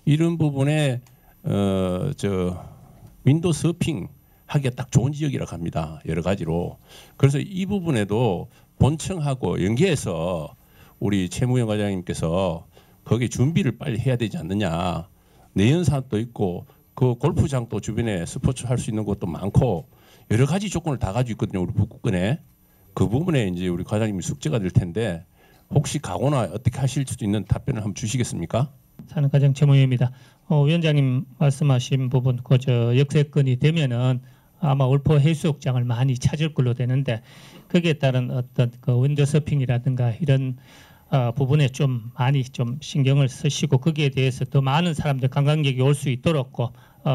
Speaker 3: 이런 부분에 윈도우 서핑 하기가 딱 좋은 지역이라고 합니다. 여러 가지로. 그래서 이 부분에도 본청하고 연계해서 우리 최무영 과장님께서 거기에 준비를 빨리 해야 되지 않느냐. 내연산도 있고 그 골프장도 주변에 스포츠 할 수 있는 곳도 많고 여러 가지 조건을 다 가지고 있거든요. 우리 북구권에. 그 부분에 이제 우리 과장님이 숙제가 될 텐데 혹시 가거나 어떻게 하실 수도 있는 답변을 한번 주시겠습니까?
Speaker 6: 산업과장 최무현입니다. 위원장님 말씀하신 부분 그저 역세권이 되면은 아마 월포 해수욕장을 많이 찾을 걸로 되는데 거기에 따른 어떤 그 윈도서핑이라든가 이런 부분에 좀 많이 좀 신경을 쓰시고 거기에 대해서 더 많은 사람들 관광객이 올 수 있도록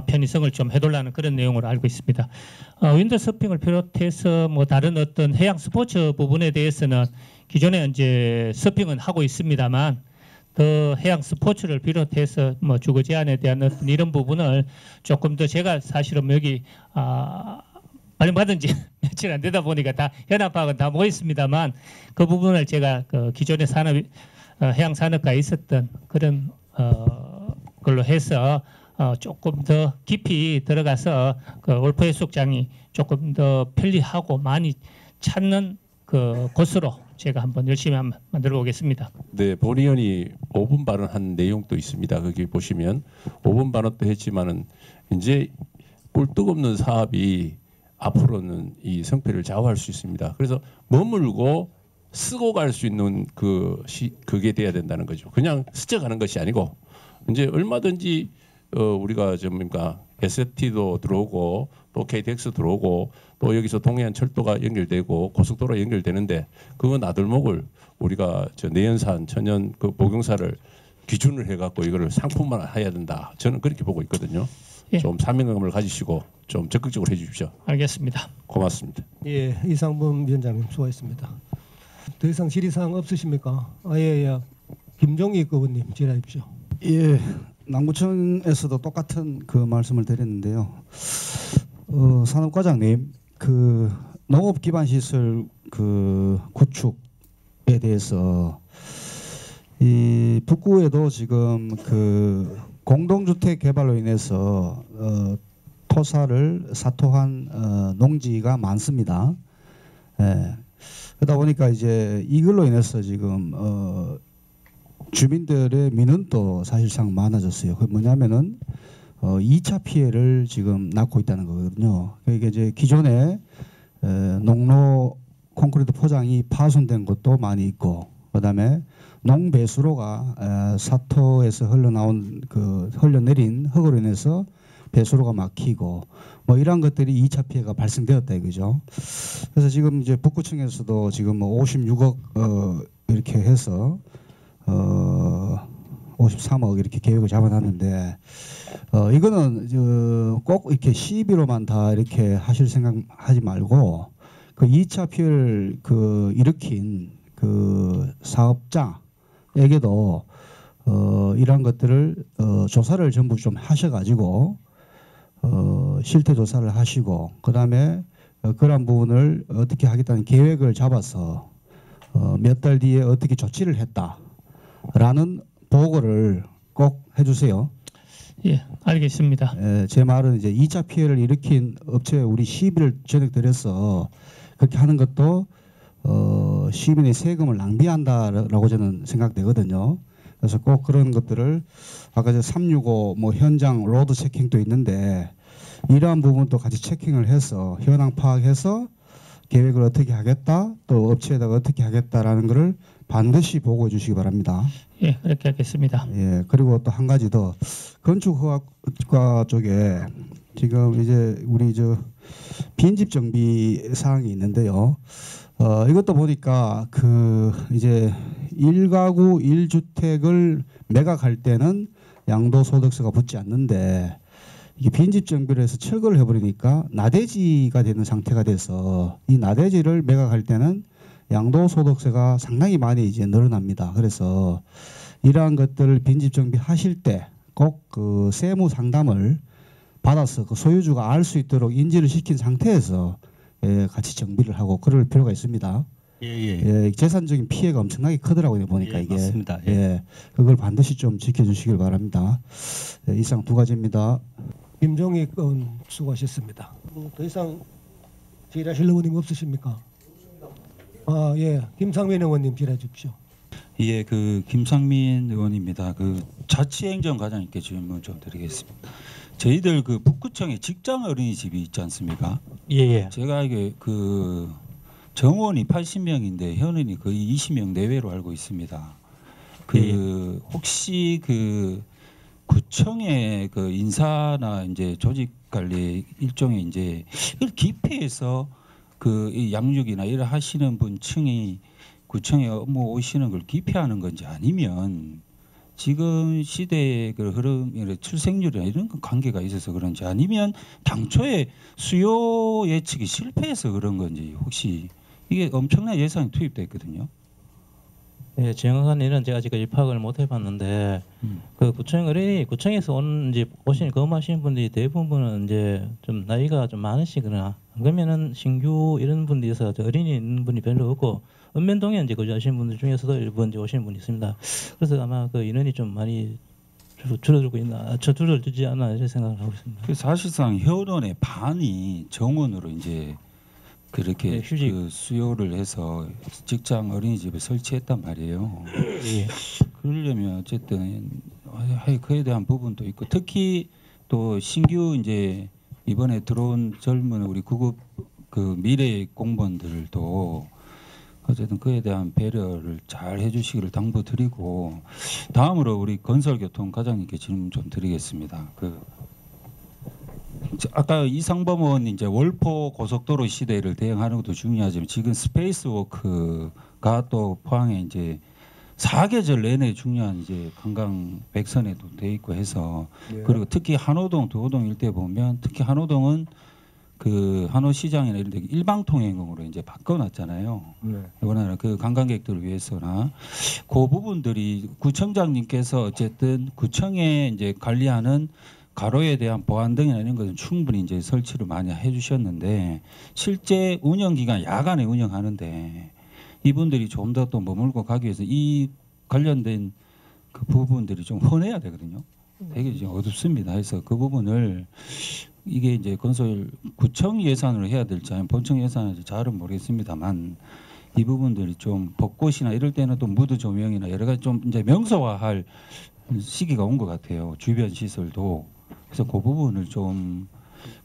Speaker 6: 편의성을 좀 해달라는 그런 내용으로 알고 있습니다. 윈도서핑을 비롯해서 뭐 다른 어떤 해양 스포츠 부분에 대해서는 기존에 이제 서핑은 하고 있습니다만 더 해양 스포츠를 비롯해서 뭐 주거 제한에 대한 어떤 이런 부분을 조금 더 제가 사실은 여기 발령받은 지 며칠 안 되다 보니까 다 현안파악은 다 모였습니다만 그 부분을 제가 그 기존의 해양 산업과에 있었던 그런 걸로 해서 조금 더 깊이 들어가서 그 월포 해수욕장이 조금 더 편리하고 많이 찾는 그 곳으로 제가 한번 열심히 한번 만들어 보겠습니다.
Speaker 3: 네, 본 의원이 5분 발언한 내용도 있습니다. 거기 보시면 5분 발언도 했지만은 이제 꿀떡 없는 사업이 앞으로는 이 성패를 좌우할 수 있습니다. 그래서 머물고 쓰고 갈 수 있는 그게 돼야 된다는 거죠. 그냥 스쳐가는 것이 아니고 이제 얼마든지 우리가 뭡니까 ST도 들어오고 또 KTX 들어오고 또 여기서 동해안 철도가 연결되고 고속도로가 연결되는데 그 나들목을 우리가 저 내연산 천연 그 복용사를 기준을 해갖고 이거를 상품화해야 된다. 저는 그렇게 보고 있거든요.
Speaker 6: 예.
Speaker 3: 좀 사명감을 가지시고 좀 적극적으로 해주십시오.
Speaker 6: 알겠습니다.
Speaker 3: 고맙습니다.
Speaker 1: 예, 이상범 위원장님 수고하셨습니다. 더 이상 질의사항 없으십니까? 예. 김종익 의원님 질의하십시오.
Speaker 7: 예, 남구청에서도 똑같은 그 말씀을 드렸는데요. 산업과장님, 그 농업 기반 시설 그 구축에 대해서 이 북구에도 지금 그 공동주택 개발로 인해서 토사를 사토한 농지가 많습니다. 예. 그러다 보니까 이제 이걸로 인해서 지금 주민들의 민원도 사실상 많아졌어요. 그 뭐냐면은 2차 피해를 지금 낳고 있다는 거거든요. 이게 이제 기존에 농로 콘크리트 포장이 파손된 것도 많이 있고, 그다음에 농배수로가 사토에서 흘러내린 흙으로 인해서 배수로가 막히고 뭐 이런 것들이 2차 피해가 발생되었다 이거죠. 그래서 지금 이제 북구청에서도 지금 뭐 56억 이렇게 해서 53억 이렇게 계획을 잡아놨는데 이거는 꼭 이렇게 시비로만 다 이렇게 하실 생각하지 말고 그 2차 피해를 일으킨 그 사업자에게도 이러한 것들을 조사를 전부 좀 하셔가지고 실태 조사를 하시고 그다음에 그런 부분을 어떻게 하겠다는 계획을 잡아서 몇 달 뒤에 어떻게 조치를 했다라는 보고를 꼭 해주세요.
Speaker 6: 예, 알겠습니다.
Speaker 7: 제 말은 이제 2차 피해를 일으킨 업체에 우리 시비를 전액 들여서 그렇게 하는 것도 시민의 세금을 낭비한다라고 저는 생각되거든요. 그래서 꼭 그런 것들을 아까 365 뭐 현장 로드 체킹도 있는데 이러한 부분도 같이 체킹을 해서 현황 파악해서 계획을 어떻게 하겠다 또 업체에다가 어떻게 하겠다라는 것을 반드시 보고해 주시기 바랍니다.
Speaker 6: 예, 그렇게 하겠습니다.
Speaker 7: 예, 그리고 또 한 가지 더 건축허가과 쪽에 지금 이제 우리 빈집 정비 사항이 있는데요. 이것도 보니까 이제 1가구 1주택을 매각할 때는 양도소득세가 붙지 않는데 이게 빈집 정비를 해서 철거를 해버리니까 나대지가 되는 상태가 돼서 이 나대지를 매각할 때는 양도소득세가 상당히 많이 이제 늘어납니다. 그래서 이러한 것들을 빈집 정비 하실 때 꼭 그 세무 상담을 받아서 그 소유주가 알 수 있도록 인지를 시킨 상태에서 같이 정비를 하고 그럴 필요가 있습니다. 예, 재산적인 피해가 엄청나게 크더라고요 보니까 이게.
Speaker 8: 맞습니다.
Speaker 7: 그걸 반드시 좀 지켜주시길 바랍니다. 이상 두 가지입니다.
Speaker 1: 김종익 의원 수고하셨습니다. 더 이상 질의하실 의원님 없으십니까? 예, 김상민 의원님 질의해 주십시오.
Speaker 8: 예, 김상민 의원입니다. 자치행정과장님께 질문 좀 드리겠습니다. 저희들 북구청에 직장 어린이집이 있지 않습니까?
Speaker 6: 예.
Speaker 8: 제가 알기에 정원이 80명인데 현원이 거의 20명 내외로 알고 있습니다. 혹시 구청의 인사나 이제 조직 관리 일종의 이제 이걸 기피해서 이 양육이나 일을 하시는 분층이 구청에 업무 오시는 걸 기피하는 건지 아니면 지금 시대의 흐름, 출생률이나 이런 관계가 있어서 그런지 아니면 당초에 수요 예측이 실패해서 그런 건지 혹시 이게 엄청난 예산이 투입돼 있거든요.
Speaker 9: 예, 정확한 일은 제가 아직까지 파악을 못 해봤는데 구청에서 거주하시는 분들이 대부분은 이제 좀 나이가 좀 많으시거나 그러면은 신규 이런 분들에서 어린이 있는 분이 별로 없고 읍면동에 이제 거주하시는 분들 중에서도 일부 이제 오시는 분이 있습니다. 그래서 아마 인원이 좀 많이 줄어들지 않나 이런 생각을 하고 있습니다.
Speaker 8: 사실상 현원의 반이 정원으로 이제 그렇게
Speaker 9: 네, 휴직.
Speaker 8: 그 수요를 해서 직장 어린이집을 설치했단 말이에요. 그러려면 어쨌든 그에 대한 부분도 있고 특히 또 신규 이제 이번에 들어온 젊은 우리 구급 그 미래 공무원들도 어쨌든 그에 대한 배려를 잘 해주시기를 당부드리고 다음으로 우리 건설교통 과장님께 질문 좀 드리겠습니다. 아까 이상범 의원 이제 월포 고속도로 시대를 대응하는 것도 중요하지만 지금 스페이스워크가 또 포항에 이제 사계절 내내 중요한 이제 관광 백선에도 돼 있고 해서 그리고 특히 한호동, 도호동 일대 보면 특히 한호동은 그 한호시장이나 이런 데 일방 통행으로 이제 바꿔놨잖아요. 이번에는 그 관광객들을 위해서나 그 부분들이 구청장님께서 어쨌든 구청에 이제 관리하는 가로에 대한 보안 등이나 이런 것은 충분히 이제 설치를 많이 해주셨는데 실제 운영 기간 야간에 운영하는데 이분들이 좀 더 또 머물고 가기 위해서 이 관련된 그 부분들이 좀 혼해야 되거든요. 되게 좀 어둡습니다. 그래서 그 부분을 이게 이제 건설 구청 예산으로 해야 될지 아니면 본청 예산인지 잘은 모르겠습니다만 이 부분들이 좀 벚꽃이나 이럴 때는 또 무드 조명이나 여러 가지 좀 이제 명소화할 시기가 온 것 같아요. 주변 시설도. 그래서 그 부분을 좀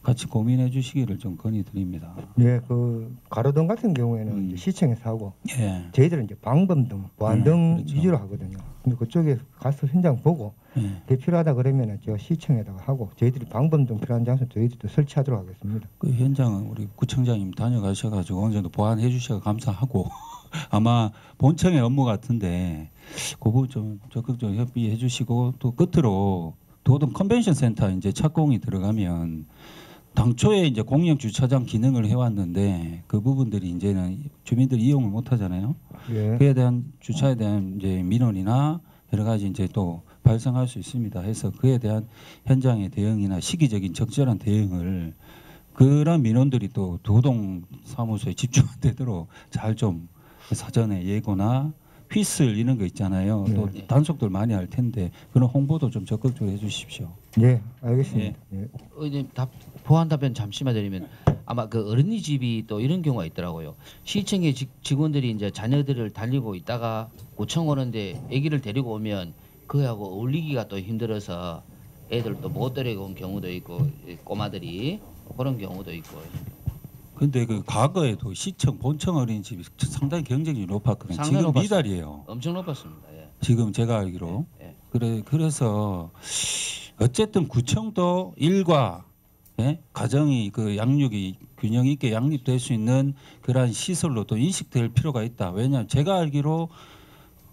Speaker 8: 같이 고민해 주시기를 좀 건의드립니다.
Speaker 10: 예, 그 가로등 같은 경우에는 이제 시청에서 하고
Speaker 8: 예.
Speaker 10: 저희들은 이제 방범등, 보안등
Speaker 8: 그렇죠.
Speaker 10: 위주로 하거든요. 근데 그쪽에 가서 현장 보고 그게 필요하다 그러면은 제가 시청에다가 하고 저희들이 방범등 필요한 장소 저희들도 설치하도록 하겠습니다.
Speaker 8: 그 현장은 우리 구청장님 다녀가셔가지고 어느 정도 보완해 주셔서 감사하고 아마 본청의 업무 같은데 그 부분 좀 적극적으로 협의해 주시고 또 끝으로 도동 컨벤션 센터 이제 착공이 들어가면 당초에 이제 공영 주차장 기능을 해왔는데 그 부분들이 이제는 주민들이 이용을 못 하잖아요.
Speaker 10: 예.
Speaker 8: 그에 대한 주차에 대한 이제 민원이나 여러 가지 이제 또 발생할 수 있습니다. 해서 그에 대한 현장의 대응이나 시기적인 적절한 대응을 그런 민원들이 또 도동 사무소에 집중되도록 잘 좀 사전에 예고나 휘슬 이런 거 있잖아요. 또 단속들 많이 할 텐데 그런 홍보도 좀 적극적으로 해주십시오.
Speaker 10: 예, 알겠습니다. 예.
Speaker 2: 의원님 보완 답변 잠시만 드리면 아마 그 어린이집이 또 이런 경우가 있더라고요. 시청의 직원들이 이제 자녀들을 달리고 있다가 구청 오는데 아기를 데리고 오면 그하고 어울리기가 또 힘들어서 애들 또 못 데리고 온 경우도 있고 꼬마들이 그런 경우도 있고.
Speaker 8: 근데 그 과거에도 시청 본청 어린이집이 상당히 경쟁률이 높았거든요.
Speaker 2: 상당히
Speaker 8: 지금
Speaker 2: 높았어요.
Speaker 8: 미달이에요.
Speaker 2: 엄청 높았습니다. 예.
Speaker 8: 지금 제가 알기로
Speaker 2: 예.
Speaker 8: 그래서 어쨌든 구청도 일과 가정이 그 양육이 균형 있게 양립될 수 있는 그러한 시설로 또 인식될 필요가 있다. 왜냐하면 제가 알기로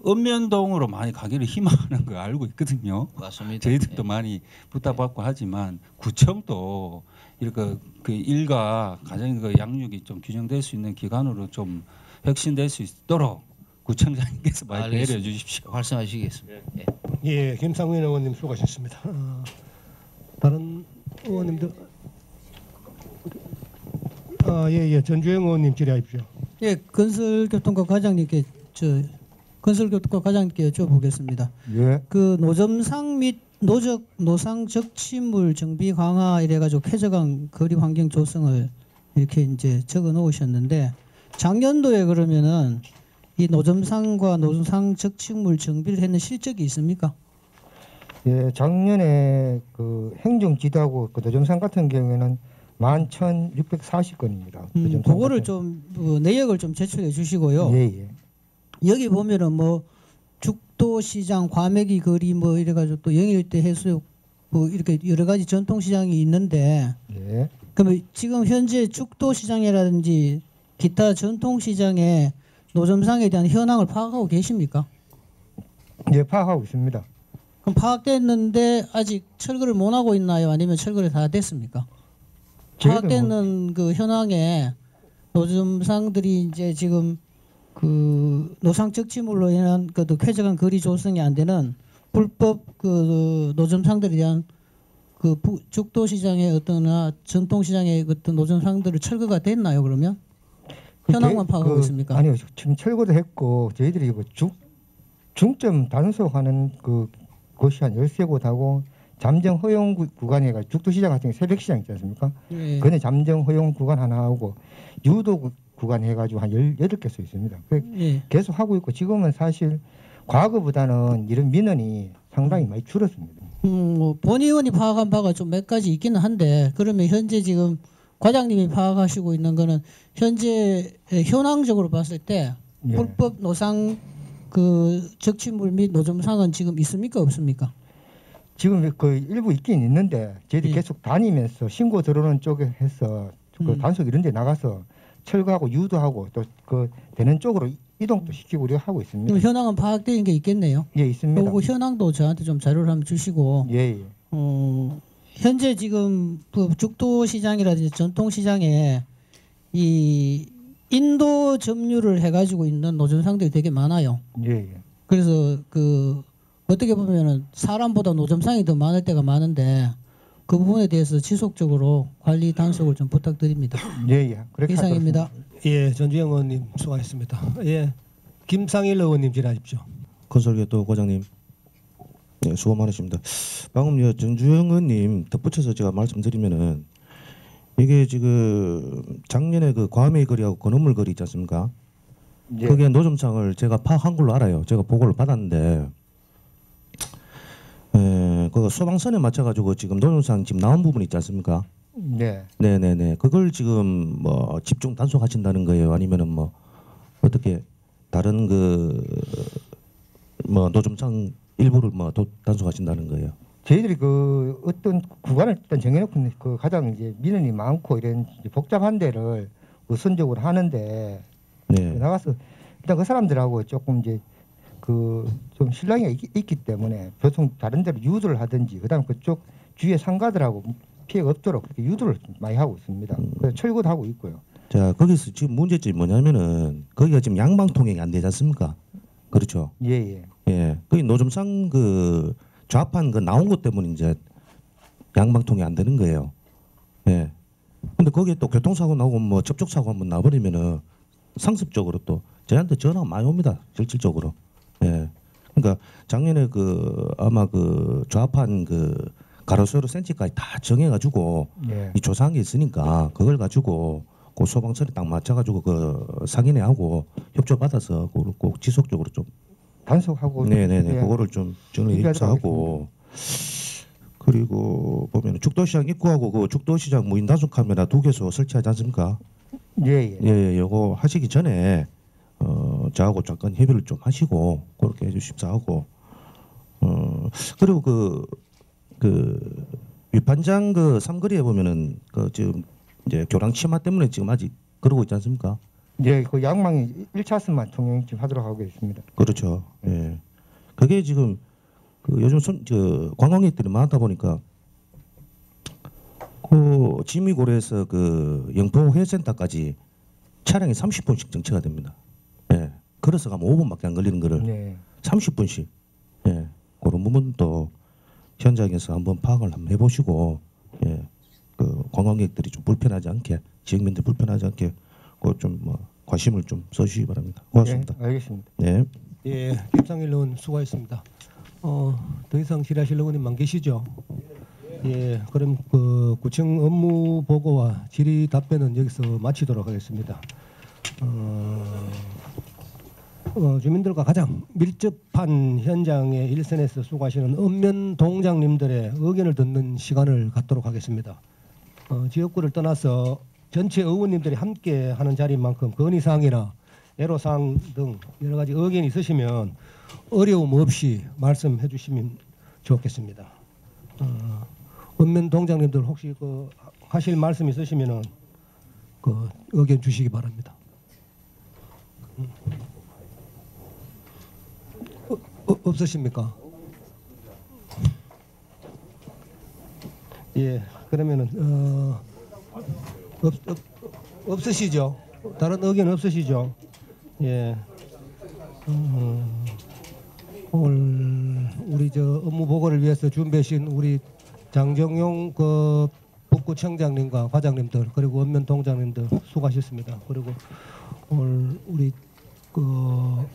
Speaker 8: 읍면동으로 많이 가기를 희망하는 거 알고 있거든요.
Speaker 2: 맞습니다.
Speaker 8: 저희들도
Speaker 2: 예.
Speaker 8: 많이 부탁받고 하지만 구청도 이렇게 그 일과 가정의 그 양육이 좀 균형될 수 있는 기관으로 좀 혁신될 수 있도록 구청장님께서 많이 배려해
Speaker 2: 알겠습니다.
Speaker 8: 주십시오.
Speaker 2: 말씀하시겠습니다. 예.
Speaker 1: 예, 김상민 의원님 수고하셨습니다. 다른 의원님들 예, 전주영 의원님 질의하십시오.
Speaker 5: 예, 건설교통과 과장님께 여쭤보겠습니다.
Speaker 10: 예.
Speaker 5: 그 노점상 및 노상 적치물 정비 강화 이래가지고 쾌적한 거리 환경 조성을 이렇게 이제 적어 놓으셨는데 작년도에 그러면은 이 노점상과 노상 적치물 정비를 했는 실적이 있습니까?
Speaker 10: 예, 작년에 그 행정지도하고 그 노점상 같은 경우에는 11,640건입니다.
Speaker 5: 그거를 좀 내역을 좀 제출해 주시고요.
Speaker 10: 예, 예.
Speaker 5: 여기 보면은 뭐 죽도시장, 과메기 거리 뭐 이래가지고 또 영일대 해수욕 뭐 이렇게 여러 가지 전통시장이 있는데
Speaker 10: 예.
Speaker 5: 그러면 지금 현재 죽도시장이라든지 기타 전통시장의 노점상에 대한 현황을 파악하고 계십니까?
Speaker 10: 예, 파악하고 있습니다.
Speaker 5: 그럼 파악됐는데 아직 철거를 못 하고 있나요? 아니면 철거를 다 됐습니까? 파악되는 그 현황에 노점상들이 이제 지금 그 노상 적치물로 인한 그 쾌적한 거리 조성이 안 되는 불법 그 노점상들에 대한 그 죽도시장의 어떤 전통시장의 어떤 노점상들을 철거가 됐나요? 그러면 현황만 파악하고 있습니까?
Speaker 10: 아니요, 지금 철거도 했고 저희들이 그 중점 단속하는 그 곳이 한 13곳하고 잠정 허용 구간에 죽도시장 같은 게 새벽시장 있지 않습니까?
Speaker 5: 예.
Speaker 10: 그네 잠정 허용 구간 하나 하고 유도 구간 해가지고 한 18개소 있습니다.
Speaker 5: 예.
Speaker 10: 계속 하고 있고 지금은 사실 과거보다는 이런 민원이 상당히 많이 줄었습니다.
Speaker 5: 뭐 본 의원이 파악한 바가 좀 몇 가지 있기는 한데 그러면 현재 지금 과장님이 파악하시고 있는 거는 현재 현황적으로 봤을 때
Speaker 10: 예.
Speaker 5: 불법 노상 그 적치물 및 노점상은 지금 있습니까 없습니까?
Speaker 10: 지금 그 일부 있긴 있는데 저희들이
Speaker 5: 예.
Speaker 10: 계속 다니면서 신고 들어오는 쪽에 해서 그 단속 이런 데 나가서 철거하고 유도하고 또 그 되는 쪽으로 이동도 시키고 우리가 하고 있습니다.
Speaker 5: 그럼 현황은 파악되는 게 있겠네요.
Speaker 10: 예, 있습니다.
Speaker 5: 그 현황도 저한테 좀 자료를 한번 주시고
Speaker 10: 예, 예.
Speaker 5: 현재 지금 그 죽도시장이라든지 전통시장에 이 인도 점유를 해가지고 있는 노점상들이 되게 많아요.
Speaker 10: 예, 예.
Speaker 5: 그래서 그 어떻게 보면은 사람보다 노점상이 더 많을 때가 많은데 그 부분에 대해서 지속적으로 관리 단속을 좀 부탁드립니다.
Speaker 10: 예, 예. 그렇게
Speaker 5: 이상입니다.
Speaker 1: 예, 전주영 의원님 수고하셨습니다. 예, 김상일 의원님 질의하십시오.
Speaker 11: 건설교도 과장님, 네, 수고 많으십니다. 방금 전주영 의원님 덧붙여서 제가 말씀드리면은 이게 지금 작년에 그 과메이 거리하고 건어물 거리 있지 않습니까?
Speaker 10: 예.
Speaker 11: 그게 노점상을 제가 파악한 걸로 알아요. 제가 보고를 받았는데, 그 소방선에 맞춰가지고 지금 노점상 지금 나온 부분 있지 않습니까?
Speaker 10: 네.
Speaker 11: 네네네. 그걸 지금 뭐 집중 단속하신다는 거예요? 아니면은 뭐 어떻게 다른 그 뭐 노점상 일부를 뭐 단속하신다는 거예요?
Speaker 10: 저희들이 그 어떤 구간을 일단 정해놓고 그 가장 이제 민원이 많고 이런 이제 복잡한 데를 우선적으로 하는데
Speaker 11: 네.
Speaker 10: 나가서 일단 그 사람들하고 조금 이제 그 좀 신랑이 있기 때문에 보통 다른 데로 유도를 하든지 그다음 그쪽 주위의 상가들하고 피해가 없도록 그렇게 유도를 많이 하고 있습니다. 그래서 철거도 하고 있고요.
Speaker 11: 자, 거기서 지금 문제점이 뭐냐면은 거기가 지금 양방 통행이 안 되지 않습니까? 그렇죠.
Speaker 10: 예, 예.
Speaker 11: 예. 거기 노점상 그 좌판 그 나온 것 때문에 이제 양방 통행이 안 되는 거예요. 예. 근데 거기에 또 교통사고 나고 뭐 접촉사고 한번 나버리면은 상습적으로 또 저희한테 전화가 많이 옵니다. 실질적으로. 예. 그러니까 작년에 그 아마 그 좌판 그 가로세로 센치까지 다 정해가지고
Speaker 10: 예.
Speaker 11: 이 조사한 게 있으니까 그걸 가지고 그 소방서에 딱 맞춰가지고 그 상인회하고 협조 받아서 그걸 꼭 지속적으로 좀
Speaker 10: 단속하고
Speaker 11: 네네네
Speaker 10: 예.
Speaker 11: 그거를 좀 정리
Speaker 10: 준비하도록
Speaker 11: 입사하고 그리고 보면 죽도시장 입구하고 그 죽도시장 무인 단속 카메라 2개소 설치하지 않습니까?
Speaker 10: 예, 예.
Speaker 11: 예, 요거 하시기 전에 저하고 잠깐 협의를 좀 하시고 그렇게 해주십사 하고 그리고 그 위판장 그 삼거리에 보면은 그 지금 이제 교량 치마 때문에 지금 아직 그러고 있지 않습니까?
Speaker 10: 예, 그 양망이 1차선만 통행 지금 하도록 하고 있습니다.
Speaker 11: 그렇죠. 예. 그게 지금 그 요즘 관광객들이 많다 보니까 그 지미고래에서 그 영포 회센터까지 차량이 30분씩 정체가 됩니다. 예. 걸어서 가면 5분밖에 안 걸리는 거를
Speaker 10: 네.
Speaker 11: 30분씩. 예. 그런 부분도 현장에서 한번 파악을 한번 해보시고 예. 그 관광객들이 좀 불편하지 않게 지역민들 불편하지 않게 그 좀 뭐 관심을 좀 써주시기 바랍니다. 고맙습니다.
Speaker 10: 예, 알겠습니다.
Speaker 11: 네.
Speaker 1: 예, 김상일 의원 수고하셨습니다. 더 이상 질의하실 의원님만 계시죠? 예, 그럼 그 구청 업무 보고와 질의 답변은 여기서 마치도록 하겠습니다. 주민들과 가장 밀접한 현장의 일선에서 수고하시는 읍면 동장님들의 의견을 듣는 시간을 갖도록 하겠습니다. 지역구를 떠나서 전체 의원님들이 함께 하는 자리인 만큼 건의사항이나 애로사항 등 여러 가지 의견이 있으시면 어려움 없이 말씀해 주시면 좋겠습니다. 읍면 동장님들 혹시 그 하실 말씀 있으시면은 그 의견 주시기 바랍니다. 없으십니까? 예, 그러면은 없으시죠? 다른 의견 없으시죠? 예. 오늘 우리 저 업무 보고를 위해서 준비하신 우리 장정용 그 북구청장님과 과장님들 그리고 읍면 동장님들 수고하셨습니다. 그리고 오늘 우리 그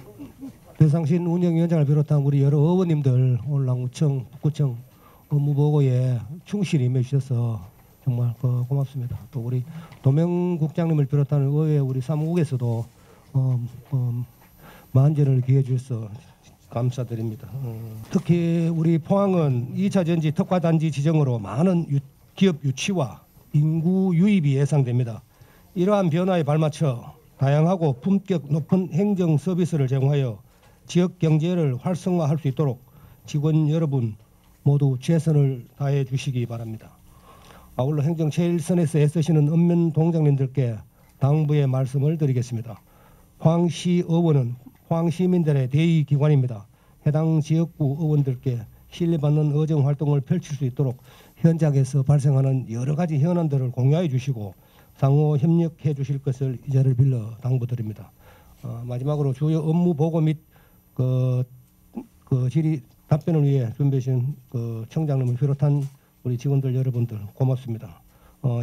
Speaker 1: 배상신 운영위원장을 비롯한 우리 여러 의원님들 오늘 남구청 북구청 업무 보고에 충실히 임해주셔서 정말 고맙습니다. 또 우리 도명 국장님을 비롯한 의회 우리 사무국에서도 만전을 기해 주셔서 감사드립니다. 특히 우리 포항은 2차 전지 특화단지 지정으로 많은 기업 유치와 인구 유입이 예상됩니다. 이러한 변화에 발맞춰 다양하고 품격 높은 행정 서비스를 제공하여 지역 경제를 활성화할 수 있도록 직원 여러분 모두 최선을 다해 주시기 바랍니다. 아울러 행정 최일선에서 애쓰시는 읍면 동장님들께 당부의 말씀을 드리겠습니다. 포항시의원은 포항시민들의 대의기관입니다. 해당 지역구 의원들께 신뢰받는 의정 활동을 펼칠 수 있도록 현장에서 발생하는 여러 가지 현안들을 공유해 주시고 상호 협력해 주실 것을 이 자리를 빌려 당부드립니다. 마지막으로 주요 업무 보고 및 질의 답변을 위해 준비해 주신 청장님을 비롯한 우리 직원들 여러분들 고맙습니다.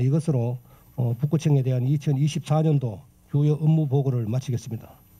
Speaker 1: 이것으로 북구청에 대한 2024년도 주요 업무 보고를 마치겠습니다.